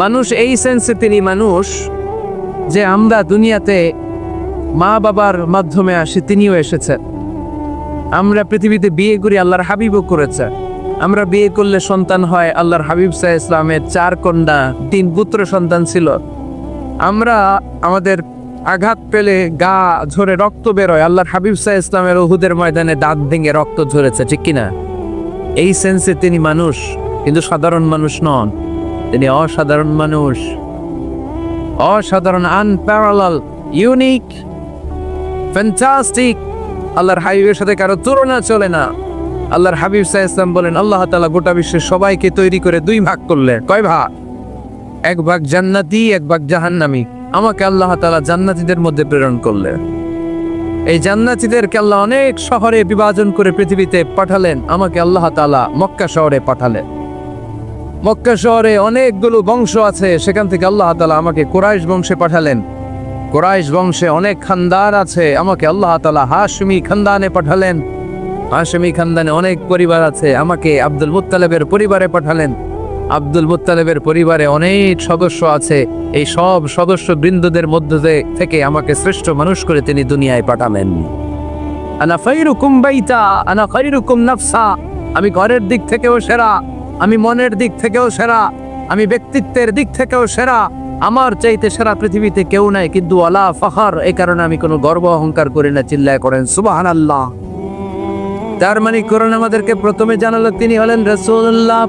Speaker 1: মানুষ এই সেন্সে তিনি মানুষ যে আমরা দুনিয়াতে মা বাবার মাধ্যমে আসি, তিনিও এসেছেন। আমরা পৃথিবীতে বিয়ে করি, আল্লাহর হাবিবও করেছে। আমরা বিয়ে করলে সন্তান হয়, আল্লাহর হাবিব সাল্লাল্লাহু আলাইহি ওয়াসাল্লামের 4 কন্যা 3 পুত্র সন্তান ছিল। আমরা আমাদের আঘাত পেলে গা ঝরে রক্ত বেরোয়, আল্লাহর হাবিব সাল্লাল্লাহু আলাইহি ওয়াসাল্লামের উহুদের ময়দানে দাঁত ভেঙে রক্ত ঝরেছে, ঠিক কিনা? এই সেন্সে তিনি মানুষ, কিন্তু সাধারণ মানুষ নন, তিনি অসাধারণ মানুষ, অসাধারণ, আনপ্যারালাল, ইউনিক, ফ্যান্টাস্টিক। আল্লাহর হাবিবের সাথে কারো তুলনা চলে না। আল্লাহর হাবিব সাল্লাল্লাহু আলাইহি ওয়াসাল্লাম বলেন, আল্লাহ তাআলা গোটা বিশ্বের সবাইকে তৈরি করে 2 ভাগ করলেন। কয় ভাগ? 1 ভাগ জান্নাতি, 1 ভাগ জাহান্নামী। আমাকে আল্লাহ তাআলা জান্নাতীদের মধ্যে প্রেরণ করলেন। এই জান্নাতীদেরকে আল্লাহ অনেক শহরে বিভাজন করে পৃথিবীতে পাঠালেন, আমাকে আল্লাহ তাআলা মক্কা শহরে পাঠালেন। মক্কা শহরে অনেকগুলো বংশ আছে, সেখান থেকে আল্লাহ তাআলা আমাকে কুরাইশ বংশে পাঠালেন। কুরাইশ বংশে অনেক খানদান আছে, আমাকে আল্লাহ তাআলা হাশমি খানদানে পাঠালেন। হাশমি খানদানে অনেক পরিবার আছে, আমাকে আব্দুল মুত্তালিবের পরিবারে পাঠালেন। আব্দুল মুত্তালিবের পরিবারে অনেক সদস্য আছে, এই সব সদস্য বৃন্দদের মধ্যে থেকে আমাকে শ্রেষ্ঠ মানুষ করে তিনি দুনিয়ায় পাঠালেন। আনা খায়রুকুম বাইতা আনা খায়রুকুম নাফসা। আমি ঘরের দিক থেকেও সেরা, আমি মনের দিক থেকেও সেরা, আমি ব্যক্তিত্বের দিক থেকেও সেরা। আমার চাইতে সেরা পৃথিবীতে কেউ নাই, কিন্তু ওয়ালা ফখর, এই কারণে আমি কোনো গর্ব অহংকার করি না। চিল্লায় করেন সুবহানাল্লাহ। তার মানে কোরআন আমাদেরকে প্রথমে জানালো তিনি হলেন রাসূলুল্লাহ,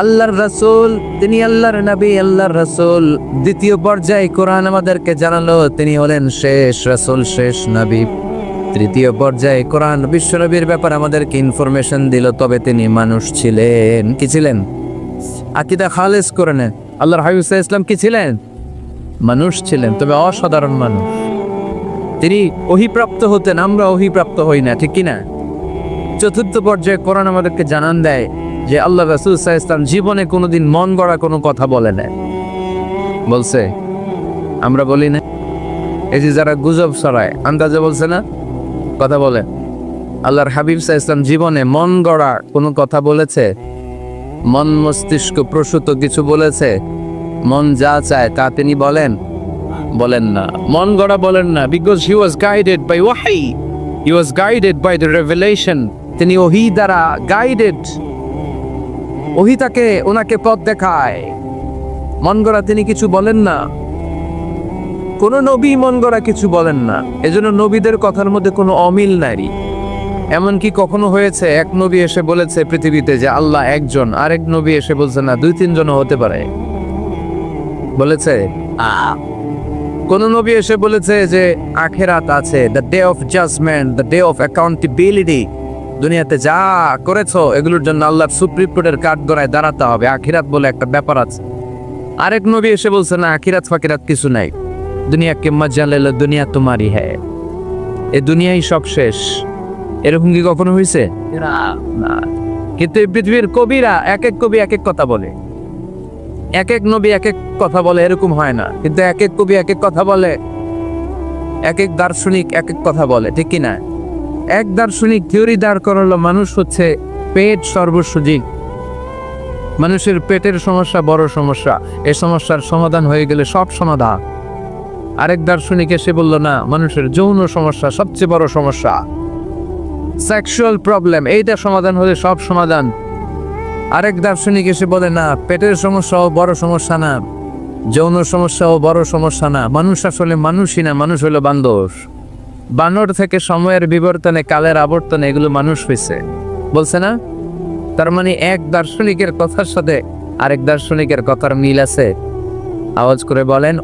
Speaker 1: আল্লাহর রাসূল, তিনি আল্লাহর নবী, আল্লাহর রাসূল। দ্বিতীয় পর্যায়ে কোরআন আমাদেরকে জানালো তিনি হলেন শেষ রাসূল, শেষ নবী। তৃতীয় পর্যায়ে কোরআন বিশ্বনবীর ব্যাপারে আমাদেরকে ইনফরমেশন দিল, তবে তিনি মানুষ ছিলেন। কি ছিলেন? আকীদা খালেস করে নেন। আল্লাহর হাবিব সাল্লাল্লাহু আলাইহি ওয়াসাল্লাম কি ছিলেন? মানুষ ছিলেন, তবে অসাধারণ মানুষ। তিনি ওহীপ্রাপ্ত হতেন, আমরা ওহীপ্রাপ্ত হই না, ঠিক কিনা? চতুর্থ পর্যায়ে কোরআন আমাদেরকে জানান দেয় যে আল্লাহ রাসূল সাল্লাল্লাহু আলাইহি ওয়াসাল্লাম জীবনে কোনোদিন মন গড়া কোনো কথা বলে না। বলছে? আমরা বলি না? এই যে যারা গুজব ছড়ায়, আন্দাজে বলছে না, কথা বলে। আল্লাহর হাবিব সাল্লাল্লাহু আলাইহি ওয়াসাল্লাম জীবনে মন গড়া কোনো কথা বলেছে? মন মস্তিষ্ক প্রসূত কিছু বলেছে? মন যা চায় তা তিনি বলেন? বলেন না। মন গড়া বলেন না, because he was guided by ওয়াহি, he was guided by the revelation. তিনি ওহী দ্বারা গাইডেড, ওহী তাকে ওনাকে পথ দেখায়। মন গড়া তিনি কিছু বলেন না, কোন নবী মন গড়া কিছু বলেন না। এজন্য নবীদের কথার মধ্যে কোনো অমিল নাই। এমনকি কখনো হয়েছে এক নবী এসে বলেছে পৃথিবীতে যে আল্লাহ একজন, আরেক নবী এসে বলছে না 2-3 জন হতে পারে? বলেছে? কোন নবী এসে বলেছে যে আখিরাত আছে, the day of judgment, the day of accountability, দুনিয়াতে যা করেছো এগুলোর জন্য আল্লাহর সুপ্রিম কোর্টের কাঠগড়ায় দাঁড়াতে হবে, আখিরাত বলে একটা ব্যাপার আছে? আরেক নবী এসে বলছে না আখিরাত ফাকিরাত কিছু নাই, দুনিয়া কে মজা লেলো, দুনিয়া তোমারই হ্যাঁ, এই দুনিয়াই সব শেষ। এরকম কি কখনো হয়েছে? না। কিন্তু এই পৃথিবীর কবিরা এক এক কবি এক এক কথা বলে, এক এক নবী এক এক কথা বলে, এরকম হয় না। কিন্তু এক এক কবি এক এক কথা বলে, এক এক দার্শনিক এক এক কথা বলে, ঠিক কিনা? এক দার্শনিক থিওরি দাঁড় করালো মানুষ হচ্ছে পেট সর্বস্ব জীব, মানুষের পেটের সমস্যা বড় সমস্যা, এই সমস্যার সমাধান হয়ে গেলে সব সমাধান। আরেক দার্শনিক এসে বলল না, মানুষের যৌন সমস্যা সবচেয়ে বড় সমস্যা, সেক্সুয়াল প্রবলেম, এইটা সমাধান হলে সব সমাধান। আরেক দার্শনিক এসে বলে না, পেটের সমস্যাও বড় সমস্যা না, যৌন সমস্যাও বড় সমস্যা না, মানুষ আসলে মানুষই না, মানুষ হলো বান্দর। বানর থেকে সময়ের বিবর্তনে, কালের আবর্তনে এগুলো মানুষ হয়েছে, বলছে না? তার মানে এক দার্শনিকের কথার সাথে আরেক দার্শনিকের কথার মিল আছে? আওয়াজ করে বলেন।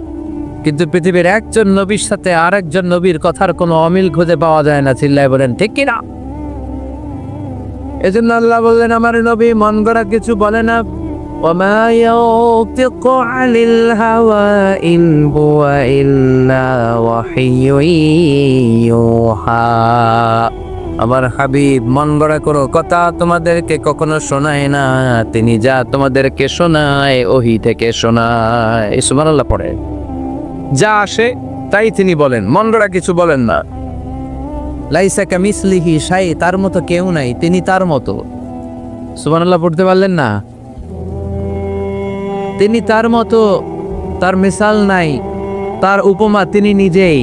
Speaker 1: কিন্তু পৃথিবীর একজন নবীর সাথে আরেকজন নবীর কথার কোনো অমিল খুঁজে পাওয়া যায় না, চিল্লায় বলেন ঠিক কিনা? এজন্য আল্লাহ বললেন আমার নবী মন গড়া কিছু বলে না। ওমা ইয়াতিকু আনিল হাওয়া ইন হুয়া ইল্লা ওয়াহিয়ুন ইউহা। আমার হাবিব মন গড়া কোনো কথা তোমাদেরকে কখনো শোনায় না, তিনি যা তোমাদেরকে শোনায় ওহী থেকে শোনায়। সুবহানাল্লাহ পড়ে, যা আসে তাই তিনি বলেন, মন গড়া কিছু বলেন না। লাইসা কামিসলিহি শাই, তার মতো কেউ নাই, তিনি তার মতো। সুবহানাল্লাহ পড়তে পারলেন না? তিনি তার মতো, তার মিসাল নাই, তার উপমা তিনি নিজেই।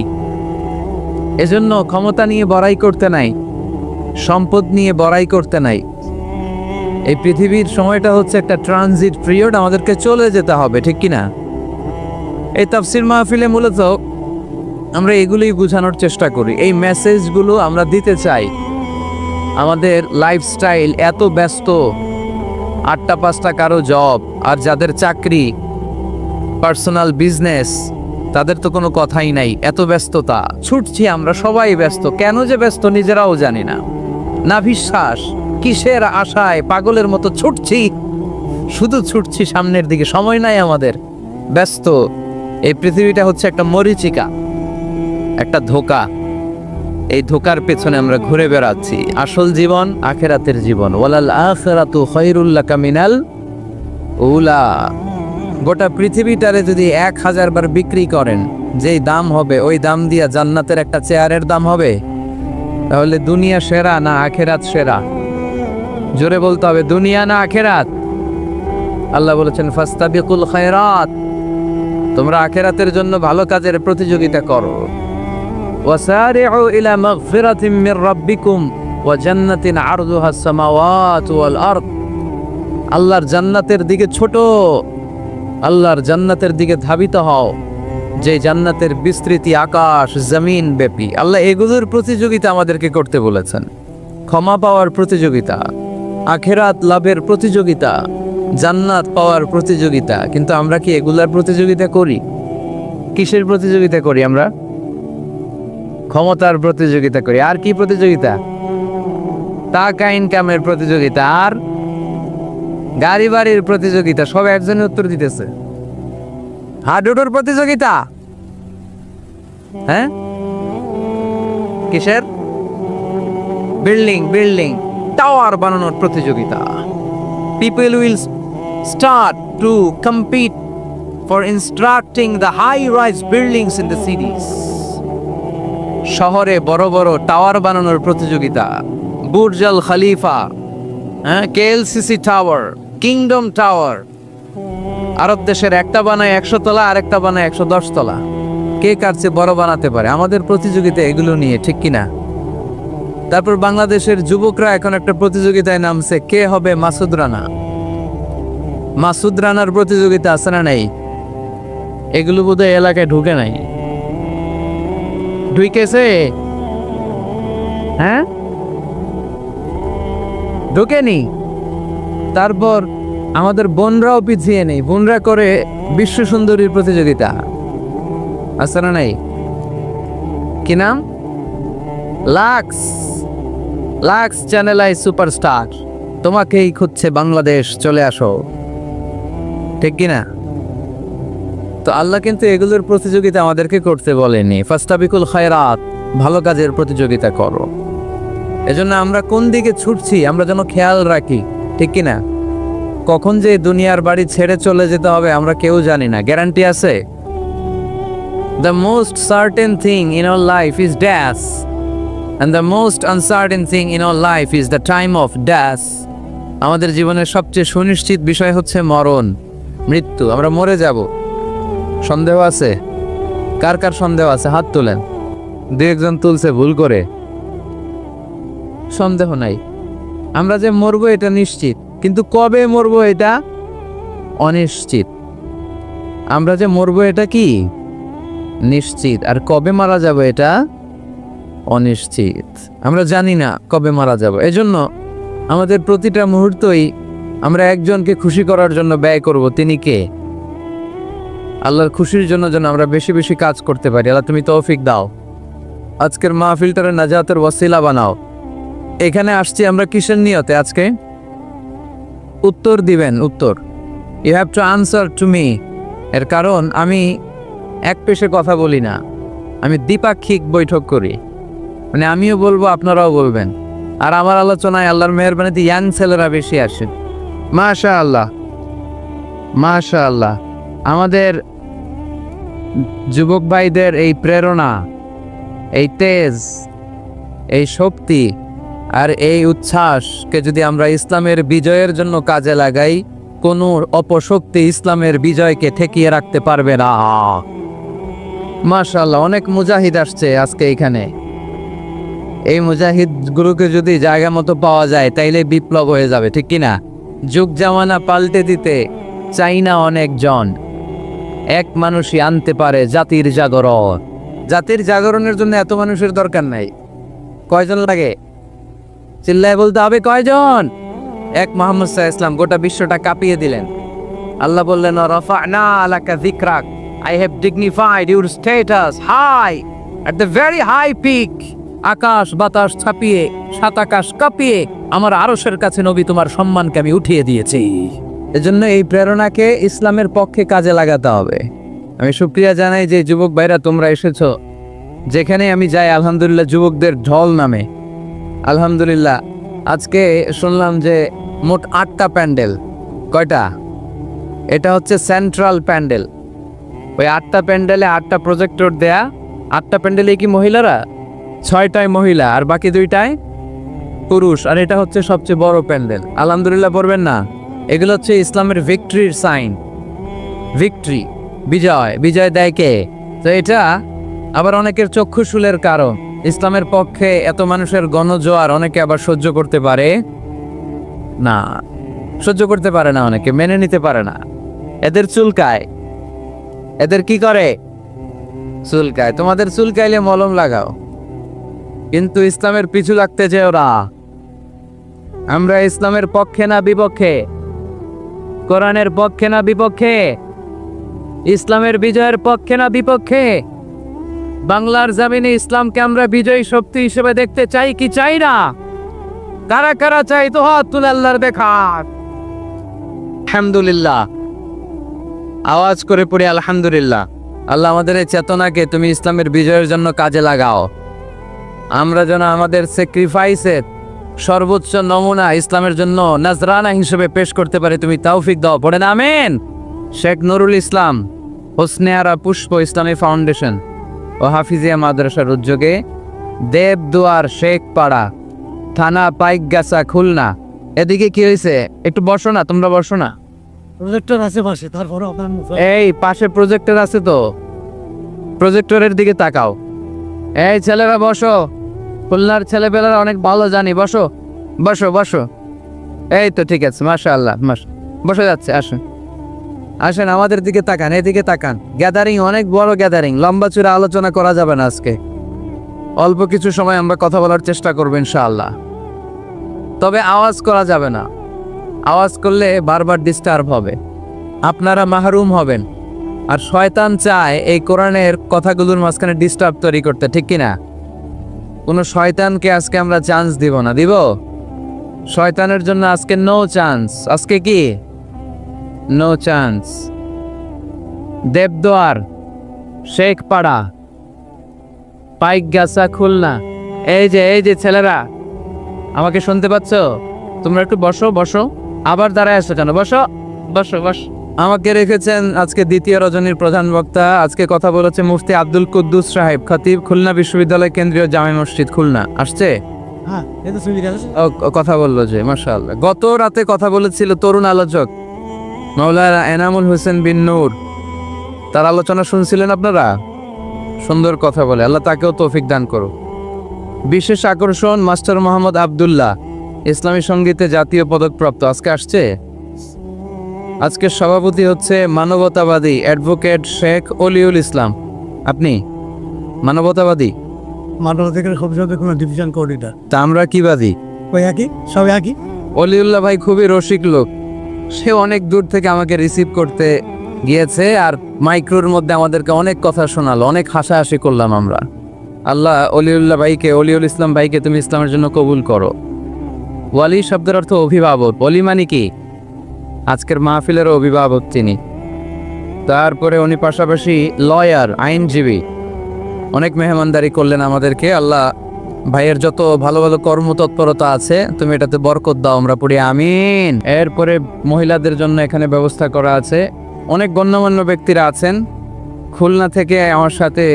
Speaker 1: এজন্য ক্ষমতা নিয়ে বড়াই করতে নাই, সম্পদ নিয়ে বড়াই করতে নাই। এই পৃথিবীর সময়টা হচ্ছে একটা ট্রানজিট পিরিয়ড, আমাদেরকে চলে যেতে হবে, ঠিক কিনা? এই তাফসির মাহফিলে মূলত আমরা এগুলোই বোঝানোর চেষ্টা করি, এই মেসেজগুলো আমরা দিতে চাই। আমাদের লাইফস্টাইল এত ব্যস্ত, 8টা 5টা কারো জব, আর যাদের চাকরি, পার্সোনাল বিজনেস, তাদের তো কোনো কথাই নাই, এত ব্যস্ততা, ছুটছি আমরা, সবাই ব্যস্ত। কেন যে ব্যস্ত নিজেরাও জানি না, না বিশ্বাস কিসের আশায় পাগলের মতো ছুটছি, শুধু ছুটছি সামনের দিকে, সময় নাই আমাদের, ব্যস্ত। এই পৃথিবীটা হচ্ছে একটা মরীচিকা, একটা ধোঁকা, এই ধোঁকার পেছনে আমরা ঘুরে বেড়াচ্ছি। আসল জীবন আখিরাতের জীবন, ওয়ালাল আখিরাতু খায়রুল লাকা মিনাল উলা। গোটা পৃথিবীটারে যদি 1000 বার বিক্রি করেন, যেই দাম হবে ওই দাম দিয়া জান্নাতের একটা চেয়ারের দাম হবে, তাহলে দুনিয়া সেরা না আখিরাত সেরা? জোরে বলতে হবে, দুনিয়া না আখিরাত? আল্লাহ বলেছেন ফাস্তাবিকুল খায়রাত, তোমরা আখিরাতের জন্য ভালো কাজের প্রতিযোগিতা করো। ওয়াসারিউ ইলা মাগফিরাতিম মির রাব্বিকুম ওয়া জান্নাতিন আরদুহাস সামাওয়াতু ওয়াল আরদ। আল্লাহর জান্নাতের দিকে ছোট, আল্লাহর জান্নাতের দিকে ধাবিত হও, যে জান্নাতের বিস্তৃতি আকাশ জমিন ব্যাপী। আল্লাহ এগুলোর প্রতিযোগিতা আমাদেরকে করতে বলেছেন, ক্ষমা পাওয়ার প্রতিযোগিতা, আখিরাত লাভের প্রতিযোগিতা, জান্নাত পাওয়ার প্রতিযোগিতা। কিন্তু আমরা কি এগুলার প্রতিযোগিতা করি? কিসের প্রতিযোগিতা করি আমরা? ক্ষমতার প্রতিযোগিতা করি। আর কি প্রতিযোগিতা? টাকা ইনকামের প্রতিযোগিতা, আর গাড়ি বাড়ির প্রতিযোগিতা। সব একজনের উত্তর দিতেছে, হাডুডুর প্রতিযোগিতা। হ্যাঁ, কিসের? বিল্ডিং বিল্ডিং টাওয়ার বানানোর প্রতিযোগিতা। People will start to compete for constructing the high-rise buildings in the cities. শহরে বড় বড় টাওয়ার বানানোর প্রতিযোগিতা, বুর্জ আল খলিফা, কেএলসিসি টাওয়ার, কিংডম টাওয়ার। আরব দেশের একটা বানায় 100 তলা, আরেকটা বানায় 110 তলা। কে কার চেয়ে বড় বানাতে পারে? আমাদের প্রতিযোগিতা এগুলো নিয়ে, ঠিক কিনা? তারপর বাংলাদেশের যুবকরা এখন একটা প্রতিযোগিতায় নামছে, কে হবে মাসুদ রানা। মাসুদ রানার প্রতিযোগিতা আছে না নাই? এগুলো বোধহয় এলাকায় ঢুকে নাই, ঢুকেছে? হ্যাঁ, ঢুকেনি। তারপর আমাদের বোনরাও পিছিয়ে নেই, বোনরা করে বিশ্ব সুন্দরীর প্রতিযোগিতা, আছে না নাই? কি নাম? Lux. Lux Channel I superstar, তোমাকেই খুঁজছে বাংলাদেশ, চলে আসো, ঠিক কিনা? তো আল্লাহ কিন্তু এগুলোর প্রতিযোগিতা আমাদেরকে করতে বলেনি। ফাস্তাবিকুল খায়রাত, ভালো কাজের প্রতিযোগিতা করো। এজন্য আমরা কোন দিকে ছুটছি আমরা যেন খেয়াল রাখি, ঠিক কি না? কখন যে দুনিয়ার বাড়ি ছেড়ে চলে যেতে হবে আমরা কেউ জানি না, গ্যারান্টি আছে? The most certain thing in our life is death, and the most uncertain thing in our life is the time of death. আমাদের জীবনের সবচেয়ে সুনিশ্চিত বিষয় হচ্ছে মরণ, মৃত্যু। আমরা মরে যাব। সন্দেহ আছে? কার কার সন্দেহ আছে হাত তোলেন। দু একজন তুলছে ভুল করে। সন্দেহ নাই, আমরা যে মরবো এটা নিশ্চিত, কিন্তু কবে মরবো এটা অনিশ্চিত। আমরা যে মরবো এটা কি নিশ্চিত, আর কবে মারা যাব এটা অনিশ্চিত। আমরা জানি না কবে মারা যাব। এজন্য আমাদের প্রতিটা মুহূর্তই আমরা একজনকে খুশি করার জন্য ব্যয় করব। তিনি কে? আল্লাহর খুশির জন্য যেন আমরা বেশি বেশি কাজ করতে পারি। আল্লাহ তুমি তৌফিক দাও। আজকের মাহফিলটারে নাজাতের ওয়াসিলা বানাও। এখানে আসছি আমরা কিসের নিয়তে? আজকে উত্তর দিবেন, উত্তর। You have to answer to me. এর কারণ আমি এক পেশে কথা বলি না, আমি দ্বিপাক্ষিক বৈঠক করি। মানে আমিও বলবো, আপনারাও বলবেন। আর আমার আলোচনায় আল্লাহর মেহেরবানিতে ইয়াং ছেলেরা বেশি আসে। মাশাআল্লাহ, মাশাআল্লাহ। আমাদের যুবক ভাইদের এই প্রেরণা, এই তেজ, এই শক্তি আর এই উচ্ছ্বাসকে যদি আমরা ইসলামের বিজয়ের জন্য কাজে লাগাই, কোনো অপশক্তি ইসলামের বিজয়কে ঠেকিয়ে রাখতে পারবে না। মাশাআল্লাহ, অনেক মুজাহিদ আসছে আজকে এখানে। এই মুজাহিদগুলোকে যদি জায়গা মতো পাওয়া যায় তাইলে বিপ্লব হয়ে যাবে, ঠিক কি না? যুগ জামানা পাল্টে দিতে চাই না অনেকজন, এক মানুষই আনতে পারে জাতির জাগরণ। জাতির জাগরণের জন্য এত মানুষের দরকার নাই। কয়জন লাগে? চিল্লায় বলতে হবে কয়জন? এক মুহাম্মদ সাল্লাল্লাহু আলাইহি ওয়াসাল্লাম গোটা বিশ্বটা কাঁপিয়ে দিলেন। আল্লাহ বললেন, রাফা'না লাকা যিকরাক, I have dignified your status high at the very high peak. আকাশ বাতাস ছাপিয়ে, সাত আকাশ কাঁপিয়ে আমার আরশের কাছে নবী তোমার সম্মানকে আমি উঠিয়ে দিয়েছি। এজন্য এই প্রেরণাকে ইসলামের পক্ষে কাজে লাগাতে হবে। আমি শুকরিয়া জানাই যে যুবক ভাইরা তোমরা এসেছো। যেখানে আমি যাই আলহামদুলিল্লাহ যুবকদের ঢল নামে। আলহামদুলিল্লাহ আজকে শুনলাম যে মোট 8টা প্যান্ডেল। কয়টা? এটা হচ্ছে সেন্ট্রাল প্যান্ডেল। ওই 8টা প্যান্ডেলে 8টা প্রজেক্টর দেয়া। 8টা প্যান্ডেলে কি মহিলারা? 6টায় মহিলা আর বাকি 2টায় পুরুষ। আর এটা হচ্ছে সবচেয়ে বড় প্যান্ডেল। আলহামদুলিল্লাহ পড়বেন না? এগুলো হচ্ছে ইসলামের ভিক্টরির সাইন। ভিক্টরি, বিজয়। বিজয় দেয় কে? তো এটা আবার অনেকের চক্ষুশূলের কারণ। ইসলামের পক্ষে এত মানুষের গণজোয়ার অনেকে আবার সহ্য করতে পারে না, সহ্য করতে পারে না, অনেকে মেনে নিতে পারে না। এদের চুলকায়। এদের কি করে? চুলকায়। তোমাদের চুলকাইলে মলম লাগাও, কিন্তু ইসলামের পিছু লাগতে যে ওরা। আমরা ইসলামের পক্ষে না বিপক্ষে? কোরআনের পক্ষে না বিপক্ষে? ইসলামের বিজয়ের পক্ষে না বিপক্ষে? বাংলার জমিনে ইসলামকে আমরা বিজয়ী শক্তি হিসেবে দেখতে চাই কি চাই না? কারা কারা চাই তো হাত তুলে আল্লাহর দেখান। আলহামদুলিল্লাহ, আওয়াজ করে পড়ি আলহামদুলিল্লাহ। আল্লাহ আমাদের এই চেতনাকে তুমি ইসলামের বিজয়ের জন্য কাজে লাগাও। আমরা যেন আমাদের স্যাক্রিফাইসের সর্বোচ্চ নমুনা ইসলামের জন্য নাজরানা হিসেবে পেশ করতে পারি, তুমি তৌফিক দাও। পড়েন আমিন। শেখ নুরুল ইসলাম হোসনে আরা পুষ্প ইসলামী ফাউন্ডেশন ও হাফিজিয়া মাদ্রাসার উদ্যোগে দেবদুয়ার শেখপাড়া, থানা পাইকগাছা, খুলনা। এদিকে কি হয়েছে? একটু বসো না, তোমরা বসো না।
Speaker 2: প্রজেক্টর আছে পাশে, তারপরে
Speaker 1: এই পাশে প্রজেক্টর আছে তো, প্রজেক্টরের দিকে তাকাও। এই ছেলেরা বসো, খুলনার ছেলেপেলেরা অনেক ভালো জানি। বসো বসো বসো। এই তো ঠিক আছে, মাশাআল্লাহ। বসে যাচ্ছে। আসুন আসেন, আমাদের দিকে তাকান, এদিকে তাকান। গ্যাদারিং অনেক বড় গ্যাদারিং, লম্বা চূড়া আলোচনা করা যাবে না আজকে। অল্প কিছু সময় আমরা কথা বলার চেষ্টা করবো ইনশাআল্লাহ। তবে আওয়াজ করা যাবে না। আওয়াজ করলে বারবার ডিস্টার্ব হবে, আপনারা মাহরুম হবেন। আর শয়তান চায় এই কোরআনের কথাগুলোর মাঝখানে ডিস্টার্ব তৈরি করতে, ঠিক কিনা? কোনো শয়তানকে আজকে আমরা চান্স দিব না। দিব? শয়তানের জন্য আজকে নো চান্স। আজকে কি? No chance. দেবদুয়ার, শেখপাড়া, পাইকগাছা, খুলনা। এই যে ছেলেরা, আমাকে শুনতে পাচ্ছ? তোমরা একটু বসো বসো। আবার দাঁড়ায় আসছো কেন? বসো বসো বসো। আমাকে রেখেছেন আজকে দ্বিতীয় রজনীর প্রধান বক্তা। আজকে কথা বলেছে মুফতি আব্দুল কুদ্দুস সাহেব, খতিব, খুলনা বিশ্ববিদ্যালয় কেন্দ্রীয় জামে মসজিদ, খুলনা। আসছে?
Speaker 2: হ্যাঁ, এই তো সুবিধা আছে।
Speaker 1: কথা বললো যে, মাশাআল্লাহ। গত রাতে কথা বলেছিল তরুণ আলোচক মাওলানা এনামুল হোসেন বিন নূর। তার আলোচনা শুনছিলেন আপনারা? সুন্দর কথা বলে, আল্লাহ তাকেও তৌফিক দান করো। বিশেষ আকর্ষণ মাস্টার মোহাম্মদ আব্দুল্লাহ, ইসলামী সঙ্গীতে জাতীয় পদকপ্রাপ্ত, আজকে আসছে। আজকের সভাপতি হচ্ছে মানবতাবাদী অ্যাডভোকেট শেখ অলিউল ইসলাম। আপনি মানবতাবাদী?
Speaker 2: মানবাধিকার কমিশনের কোনো ডিভিশন কোঅর্ডিনেটর।
Speaker 1: তা আমরা কি বাদী?
Speaker 2: ওই একই, সব একই।
Speaker 1: অলিউল্লাহ ভাই খুবই রসিক লোক। সে অনেক দূর থেকে আমাকে রিসিভ করতে গিয়েছে, আর মাইক্রোর মধ্যে আমাদেরকে অনেক কথা শোনালো, অনেক হাসাহাসি করলাম আমরা। আল্লাহ অলিউল্লাহ ভাইকে, অলিউল ইসলাম ভাইকে তুমি ইসলামের জন্য কবুল করো। ওয়ালি শব্দের অর্থ অভিভাবক। ওলি মানে কি? আজকের মাহফিলের অভিভাবক তিনি। তারপরে উনি পাশাপাশি লয়ার, আইনজীবী। অনেক মেহমানদারি করলেন আমাদেরকে। আল্লাহ ভাইয়ের যত ভালো ভালো কর্মতৎপরতা আছে তুমি এটাতে বরকত দাও, আমরা পড়ি আমিন। এরপরে মহিলাদের জন্য এখানে ব্যবস্থা করা আছে। অনেক গণ্যমান্য ব্যক্তিরা আছেন। খুলনা থেকে আমার সাথে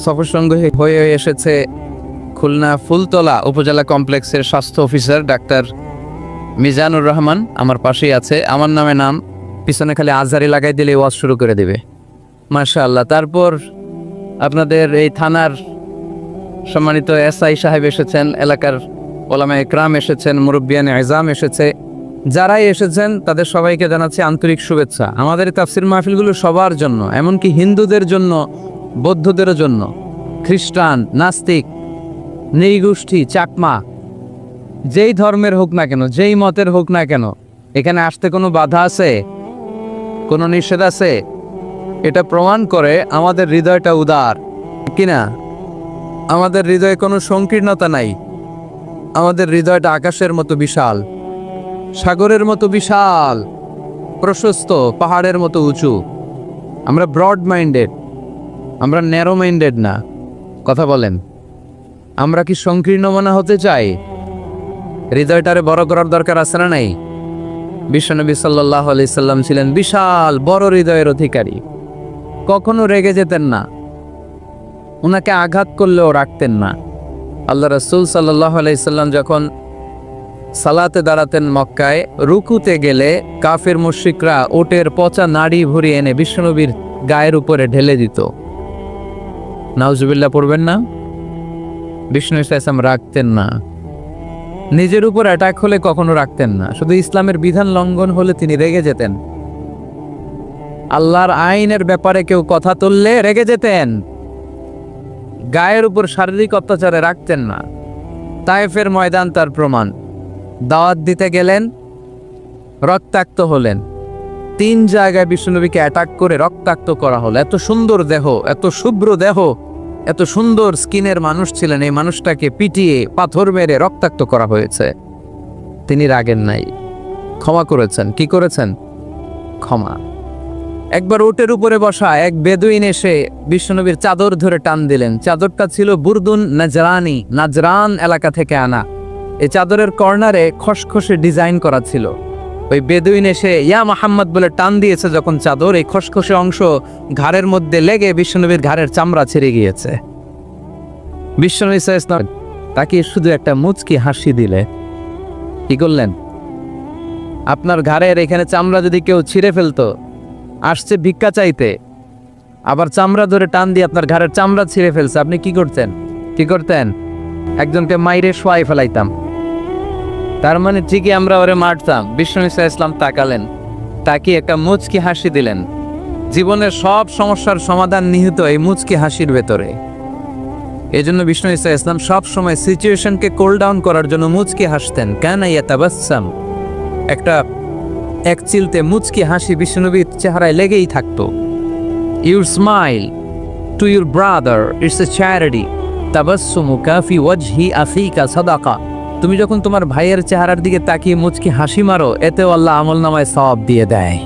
Speaker 1: সফরসঙ্গী হয়ে এসেছে খুলনা ফুলতলা উপজেলা কমপ্লেক্সের স্বাস্থ্য অফিসার ডাক্তার মিজানুর রহমান, আমার পাশেই আছে। আমার নামে নাম, পিছনে খালি আজহারি লাগাই দিলে ওয়াজ শুরু করে দেবে, মাশাআল্লাহ। তারপর আপনাদের এই থানার সম্মানিত এসআই সাহেব এসেছেন, এলাকার ওলামা একরাম এসেছেন, মুরব্বিয়ান আজম এসেছে। যারাই এসেছেন তাদের সবাইকে জানাচ্ছি আন্তরিক শুভেচ্ছা। আমাদের এই তাফসির মাহফিলগুলো সবার জন্য, এমনকি হিন্দুদের জন্য, বৌদ্ধদের জন্য, খ্রিস্টান, নাস্তিক, নৃগোষ্ঠী, চাকমা, যেই ধর্মের হোক না কেন, যেই মতের হোক না কেন, এখানে আসতে কোনো বাধা আছে? কোনো নিষেধ আছে? এটা প্রমাণ করে আমাদের হৃদয়টা উদার কিনা। আমাদের হৃদয়ে কোনো সংকীর্ণতা নাই। আমাদের হৃদয়টা আকাশের মতো বিশাল, সাগরের মতো বিশাল, প্রশস্ত, পাহাড়ের মতো উঁচু। আমরা ব্রড মাইন্ডেড, আমরা ন্যারো মাইন্ডেড না। কথা বলেন, আমরা কি সংকীর্ণ মনা হতে চাই? হৃদয়টারে বড় করার দরকার আছে না নাই? বিশ্বনবী সাল্লাল্লাহু আলাইহি সাল্লাম ছিলেন বিশাল বড় হৃদয়ের অধিকারী। কখনো রেগে যেতেন না, ওনাকে আঘাত করলেও রাখতেন না। আল্লাহ রাসূল সাল্লাল্লাহু আলাইহি সাল্লাম যখন সালাতে দাঁড়াতেন মক্কায়, রুকুতে গেলে কাফের মুশরিকরা ওটের পচা নাড়ি ভরি এনে বিশ্বনবীর গায়ের উপরে ঢেলে দিত। নাউজুবিল্লাহ পড়বেন না? বিষ্ণু ইসলাম রাখতেন না। নিজের উপর অ্যাটাক হলে কখনো রাখতেন না, শুধু ইসলামের বিধান লঙ্ঘন হলে তিনি রেগে যেতেন। আল্লাহর আইনের ব্যাপারে কেউ কথা তুললে রেগে যেতেন। গায়ের উপর শারীরিক অত্যাচারে রাখতেন না। তায়েফের ময়দান তার প্রমাণ। দাওয়াত দিতে গেলেন, রক্তাক্ত হলেন। 3 জায়গায় বিশ্বনবীকে অ্যাটাক করে রক্তাক্ত করা হলো। এত সুন্দর দেহ, এত শুভ্র দেহ, এত সুন্দর স্কিনের মানুষ ছিলেন, এই মানুষটাকে পিটিয়ে পাথর মেরে রক্তাক্ত করা হয়েছে। তিনি রাগেন নাই, ক্ষমা করেছেন। কি করেছেন? ক্ষমা। একবার উটের উপরে বসা এক বেদুইন এসে বিশ্বনবীর চাদর ধরে টান দিলেন। চাদরটা ছিল বুরদুন নাজরানি, নাজরান এলাকা থেকে আনা। এই চাদরের কর্নারে খসখসে ডিজাইন করা ছিল। ওই বেদুইন এসে ইয়া মুহাম্মদ বলে টান দিয়েছে যখন চাদর, এই খসখসে অংশ ঘাড়ের মধ্যে লেগে বিশ্বনবীর ঘাড়ের চামড়া ছিঁড়ে গিয়েছে। বিশ্বনবী সাল্লাল্লাহু আলাইহি ওয়াসাল্লাম তাকে শুধু একটা মুচকি হাসি দিলে। কি করলেন? আপনার ঘাড়ের এখানে চামড়া যদি কেউ ছিঁড়ে ফেলতো, আসছে ভিক্ষা চাইতে, আবার চামড়া ধরে টান দিয়ে আপনার ঘাড়ের চামড়া ছিঁড়ে ফেলছে, আপনি কি করতেন? কি করতেন? একজনকে মাইরে শোয়াই ফেলাইতাম। তার মানে ঠিকই আমরা ওরে মারতাম। বিষ্ণু ইসলাম তাকালেন, তাকিয়ে একটা মুচকি হাসি দিলেন। জীবনের সব সমস্যার সমাধান নিহিত এই মুচকি হাসির ভেতরে। এই জন্য বিষ্ণু ইসলাম সব সময় সিচুয়েশনকে কোল ডাউন করার জন্য মুচকি হাসতেন। কানা ইয়াতাবাসসাম, একটা এক চিলতে মুচকি হাসি বিশ্বনবীর চেহারায় লেগেই থাকতো। Your smile to your brother it's a charity, তাবাসসুমুকা ফি ওয়াজহি আফিকা সাদাকা। তুমি যখন তোমার ভাইয়ের চেহারার দিকে তাকিয়ে মুচকি হাসি মারো, এতেও আল্লাহ আমলনামায় সওয়াব দিয়ে দেয়।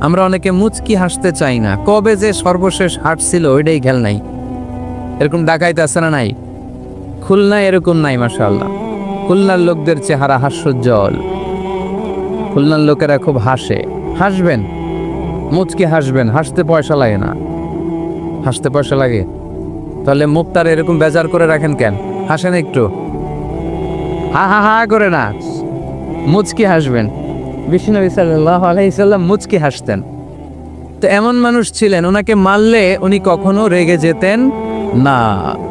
Speaker 1: আমরা অনেকে মুচকি হাসতে চাই না, কবে যে সর্বশেষ হাঁটছিল ওইটাই খেয়াল নাই। এরকম ডাকাইতে আছে না নাই? খুলনায় এরকম নাই মাশাআল্লাহ। খুলনার লোকদের চেহারা হাস্যোজ্জ্বল, খুলনার লোকেরা খুব হাসে। হাসবেন, মুচকি হাসবেন, হাসতে পয়সা লাগে না। হাসতে পয়সা লাগে? তাহলে মুখটার এরকম বেজার করে রাখেন কেন? হাসেন একটু, হা হা হা করে না, মুচকি হাসবেন। বিষ্ণু সাল্লাল্লাহু আলাইহি সাল্লাম মুচকি হাসতেন। তো এমন মানুষ ছিলেন, ওনাকে মারলে উনি কখনো রেগে যেতেন না,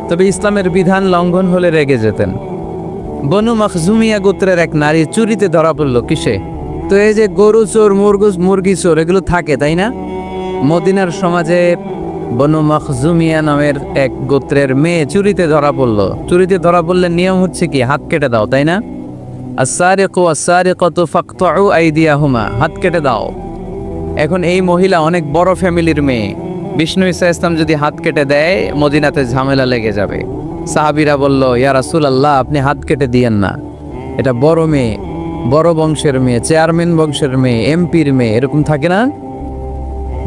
Speaker 1: তবে ইসলামের বিধান লঙ্ঘন হলে রেগে যেতেন। বনু মখজুমিয়া গোত্রের এক নারী চুরিতে ধরা পড়ল। কিসে? তো এই যে গরু চোর, মুরগি চোর এগুলো থাকে, তাই না? মদিনার সমাজে বনু মখজুমিয়া নামের এক গোত্রের মেয়ে চুরিতে ধরা পড়ল। চুরিতে ধরা পড়লে নিয়ম হচ্ছে কি, হাত কেটে দাও, তাই না? আস-সারিকু ওয়াস-সারিকাতু ফাকতাউ আইদিয়াহুমা, হাত কেটে দাও। এখন এই মহিলা অনেক বড় ফ্যামিলির মেয়ে, বিষ্ণু ঈসা ইসলাম যদি হাত কেটে দেয় মদিনাতে ঝামেলা লেগে যাবে। সাহাবীরা বলল, ইয়া রাসূলুল্লাহ আপনি হাত কেটে দিয়েন না, এটা বড় মেয়ে, বড় বংশের মেয়ে, চেয়ারম্যান বংশের মেয়ে, এমপির মেয়ে, এরকম থাকে না?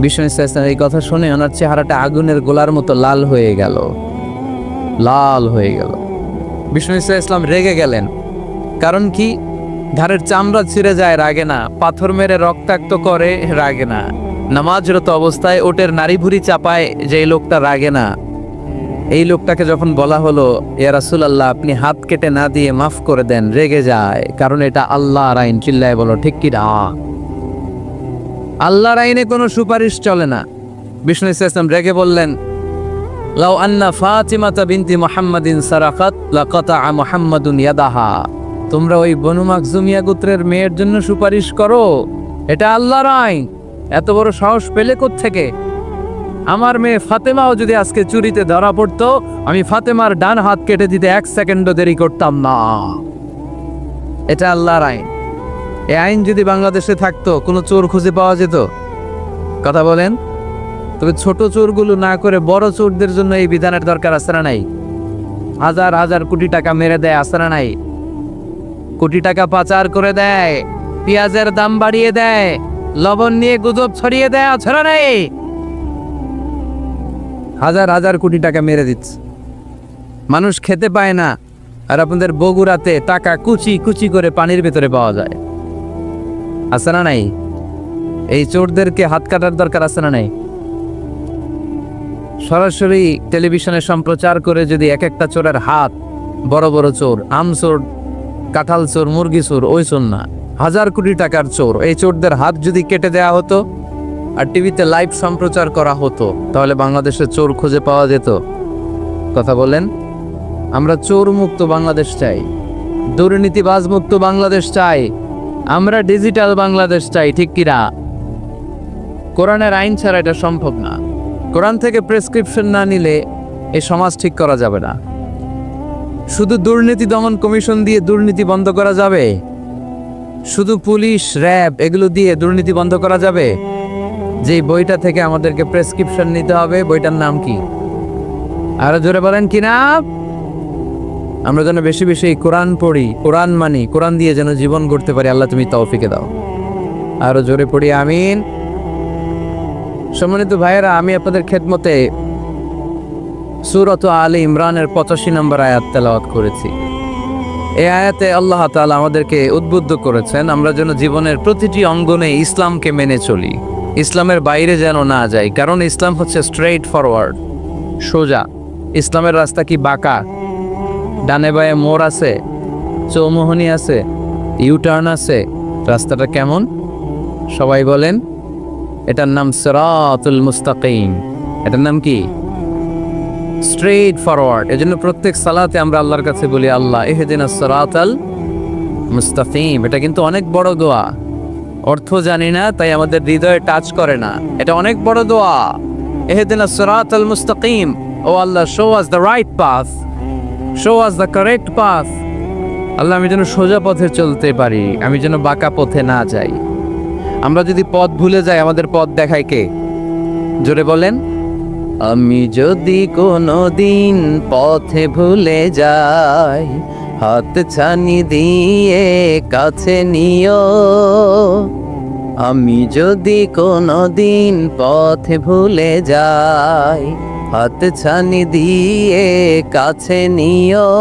Speaker 1: বিষ্ণু ঈসা ইসলাম এই কথা শুনে ওনার চেহারাটা আগুনের গোলার মতো লাল হয়ে গেল, লাল হয়ে গেল। বিষ্ণু ঈসা ইসলাম রেগে গেলেন। কারণ কি? ঘাড়ের চামড়া ছিঁড়ে যায় রাগে না, পাথর মেরে রক্তাক্ত করে রাগে না, নামাজরত অবস্থায় ওটের নারী ভুঁড়ি চাপায় যে লোকটা রাগে না, এই লোকটাকে যখন বলা হলো ইয়া রাসূলুল্লাহ আপনি হাত কেটে না দিয়ে মাফ করে দেন, রেগে যায়। কারণ এটা আল্লাহর আইন। চিল্লায় বলো ঠিক কি না? আল্লাহর আইনে কোনো সুপারিশ চলে না। বিষ্ণু ঈসা ইসলাম রেগে বললেন, লাউ আন্না ফাতিমাতা বিনতি মুহাম্মাদিন সারাকাত লাকাতা মুহাম্মাদুন ইয়াদাহা, তোমরা ওই বনু মখজুমিয়া গোত্রের মেয়ের জন্য সুপারিশ করো, এটা আল্লাহর আইন। এত বড় সাহস পেলে কোত্থেকে? আমার মেয়ে ফাতেমাও যদি আজকে চুরিতে ধরা পড়তো, আমি ফাতেমার ডান হাত কেটে দিতে 1 সেকেন্ডও দেরি করতাম না। এটা আল্লাহর আইন। এই আইন যদি বাংলাদেশে থাকতো, কোনো চোর খুঁজে পাওয়া যেত? কথা বলেন। তবে ছোট চোরগুলো না করে বড় চোরদের জন্য এই বিধানের দরকার আছে না নাই? হাজার হাজার কোটি টাকা মেরে দেয়, আছে না নাই? কোটি টাকা পাচার করে দেয়, পেঁয়াজের দাম বাড়িয়ে দেয়, লবণ নিয়ে গুজব ছড়িয়ে দেয়, আছে না নাই? হাজার হাজার কোটি টাকা মেরে দিচ্ছে, মানুষ খেতে পায় না। আর আপনাদের বগুড়াতে টাকা কুচি কুচি করে পানির ভেতরে পাওয়া যায়, আছে না নাই? এই চোরদেরকে হাত কাটার দরকার আছে না নাই? সরাসরি টেলিভিশনে সম্প্রচার করে যদি এক একটা চোরের হাত, বড় বড় চোর, আম চোর, কাঁঠাল চোর, মুরগি চোর, ওই চোর না, হাজার কোটি টাকার চোর, এই চোরদের হাত যদি কেটে দেয়া হতো আর টিভিতে লাইভ সম্প্রচার করা হতো, তাহলে বাংলাদেশে চোর খুঁজে পাওয়া যেত? কথা বলেন। আমরা চোর মুক্ত বাংলাদেশ চাই, দুর্নীতিবাজ মুক্ত বাংলাদেশ চাই, আমরা ডিজিটাল বাংলাদেশ চাই, ঠিক কিনা? কোরআনের আইন ছাড়া এটা সম্ভব না। কোরআন থেকে প্রেসক্রিপশন না নিলে এই সমাজ ঠিক করা যাবে না। শুধু দুর্নীতি দমন কমিশন দিয়ে দুর্নীতি বন্ধ করা যাবে? শুধু পুলিশ, র্যাব এগুলো দিয়ে দুর্নীতি বন্ধ করা যাবে? যে বইটা থেকে আমাদেরকে প্রেসক্রিপশন নিতে হবে, বইটার নাম কি? আরো জোরে বলেন কি না? আমরা যেন বেশি বেশি কোরআন পড়ি, কোরআন মানি, কোরআন দিয়ে যেন জীবন গড়তে পারি। আল্লাহ তুমি তৌফিকে দাও। আরো জোরে পড়ি আমিন। সম্মানিত ভাইয়েরা, আমি আপনাদের খেদমতে সূরাত আলে ইমরানের 85 নম্বর আয়াত তেলাওয়াত করেছি। এই আয়াতে আল্লাহ তাআলা আমাদেরকে উদ্বুদ্ধ করেছেন আমরা যেন জীবনের প্রতিটি অঙ্গনে ইসলামকে মেনে চলি, ইসলামের বাইরে যেন না যাই। কারণ ইসলাম হচ্ছে স্ট্রেইট ফরওয়ার্ড, সোজা। ইসলামের রাস্তা কি বাঁকা? ডানে বায়ে মোড় আছে, চৌমুহনী আছে, ইউটার্ন আছে। রাস্তাটা কেমন? সবাই বলেন। এটার নাম সিরাতুল মুস্তাকিম। এটার নাম কি? Straight forward. এজন্য প্রত্যেক সালাতে আমরা আল্লাহর কাছে বলি, আল্লাহ ইহদিনাস সিরাতাল মুস্তাকিম। এটা কিন্তু অনেক বড় দোয়া, অর্থ জানি না তাই আমাদের হৃদয়ে টাচ করে না। এটা অনেক বড় দোয়া। ইহদিনাস সিরাতাল মুস্তাকিম, O Allah show us the right path, show us the correct path. Allah আমি যেন সোজা পথে চলতে পারি, আমি যেন বাঁকা পথে না যাই। আমরা যদি পথ ভুলে যাই, আমাদের পথ দেখায় কে? জোরে বলেন। আমি যদি কোনো দিন পথে ভুলে যাই, হাত ছানি দিয়ে কাছে নিও, আমি যদি কোনদিন পথে ভুলে যাই, হাত ছানি দিয়ে কাছে নিও,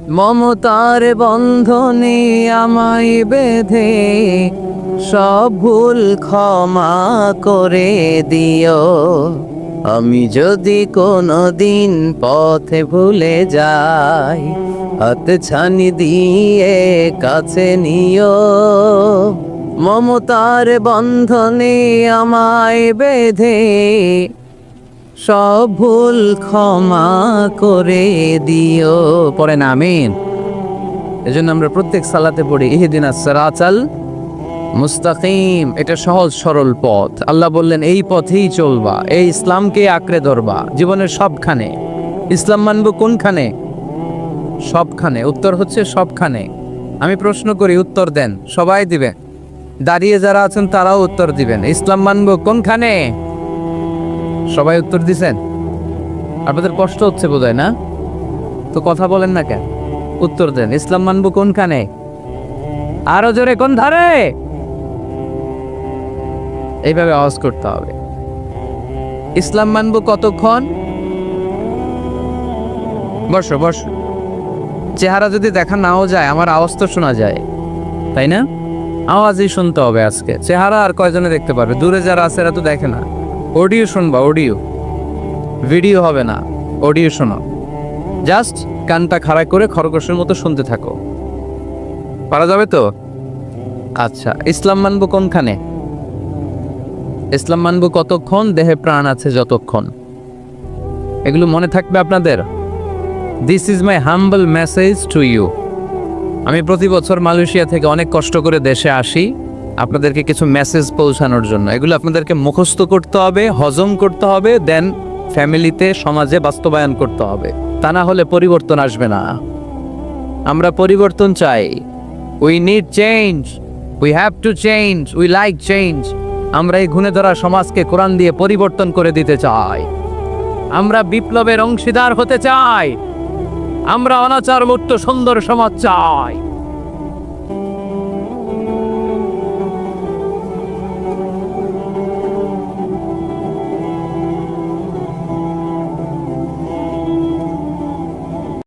Speaker 1: মমতার বন্ধনে আমায় বেঁধে সব ভুল ক্ষমা করে দিও। আমি যদি কোনদিন পথে ভুলে যাই, হাত ছানি দিয়ে কাছে নিও, মমতার বন্ধনে আমায় বেঁধে সব ভুল ক্ষমা করে দিও। পড়েন আমিন। এজন্য আমরা প্রত্যেক সালাতে পড়ি ইহদিনাস সিরাতাল মুস্তাকিম। এটা সহজ সরল পথ। আল্লাহ বললেন এই পথেই চলবা, এই ইসলামকে আঁকড়ে ধরবা জীবনের সবখানে। ইসলাম মানব কোনখানে? সবখানে। উত্তর হচ্ছে সবখানে। আমি প্রশ্ন করি, উত্তর দেন, সবাই দিবেন। দাঁড়িয়ে যারা আছেন তারাও উত্তর দিবেন। ইসলাম মানব কোনখানে? সবাই উত্তর দিছেন। আপনাদের কষ্ট হচ্ছে বোধহয় না? তো কথা বলেন না কেন? উত্তর দেন। ইসলাম মানব কোনখানে? আরো জোরে, কোন ধারে? এইভাবে আওয়াজ করতে হবে। ইসলাম মানব কতক্ষণ? বসো বসো। চেহারা যদি দেখা নাও যায়, আমার আওয়াজ তো শোনা যায়, তাই না? আওয়াজই শুনতে হবে আজকে। চেহারা আর কয়জনে দেখতে পারবে? দূরে যারা আছে এরা তো দেখে না। অডিও শুনবা, অডিও, ভিডিও হবে না, অডিও শোনো। জাস্ট কানটা খাড়া করে খরগোশের মতো শুনতে থাকো। পারা যাবে তো? আচ্ছা, ইসলাম মানব কোনখানে? ইসলাম মানব কতক্ষণ? দেহে প্রাণ আছে যতক্ষণ। এগুলো মনে থাকবে আপনাদের। This is my humble message to you. আমি প্রতি বছর মালয়েশিয়া থেকে অনেক কষ্ট করে দেশে আসি আপনাদেরকে কিছু মেসেজ পৌঁছানোর জন্য। এগুলো আপনাদেরকে মুখস্থ করতে হবে, হজম করতে হবে, দেন ফ্যামিলিতে, সমাজে বাস্তবায়ন করতে হবে। তা না হলে পরিবর্তন আসবে না। আমরা পরিবর্তন চাই। We need change, we have to change, we like change. আমরা এই ঘুণে ধরা সমাজকে কোরআন দিয়ে পরিবর্তন করে দিতে চাই। আমরা বিপ্লবের অংশীদার হতে চাই। আমরা অনাচার মুক্ত সুন্দর সমাজ চাই।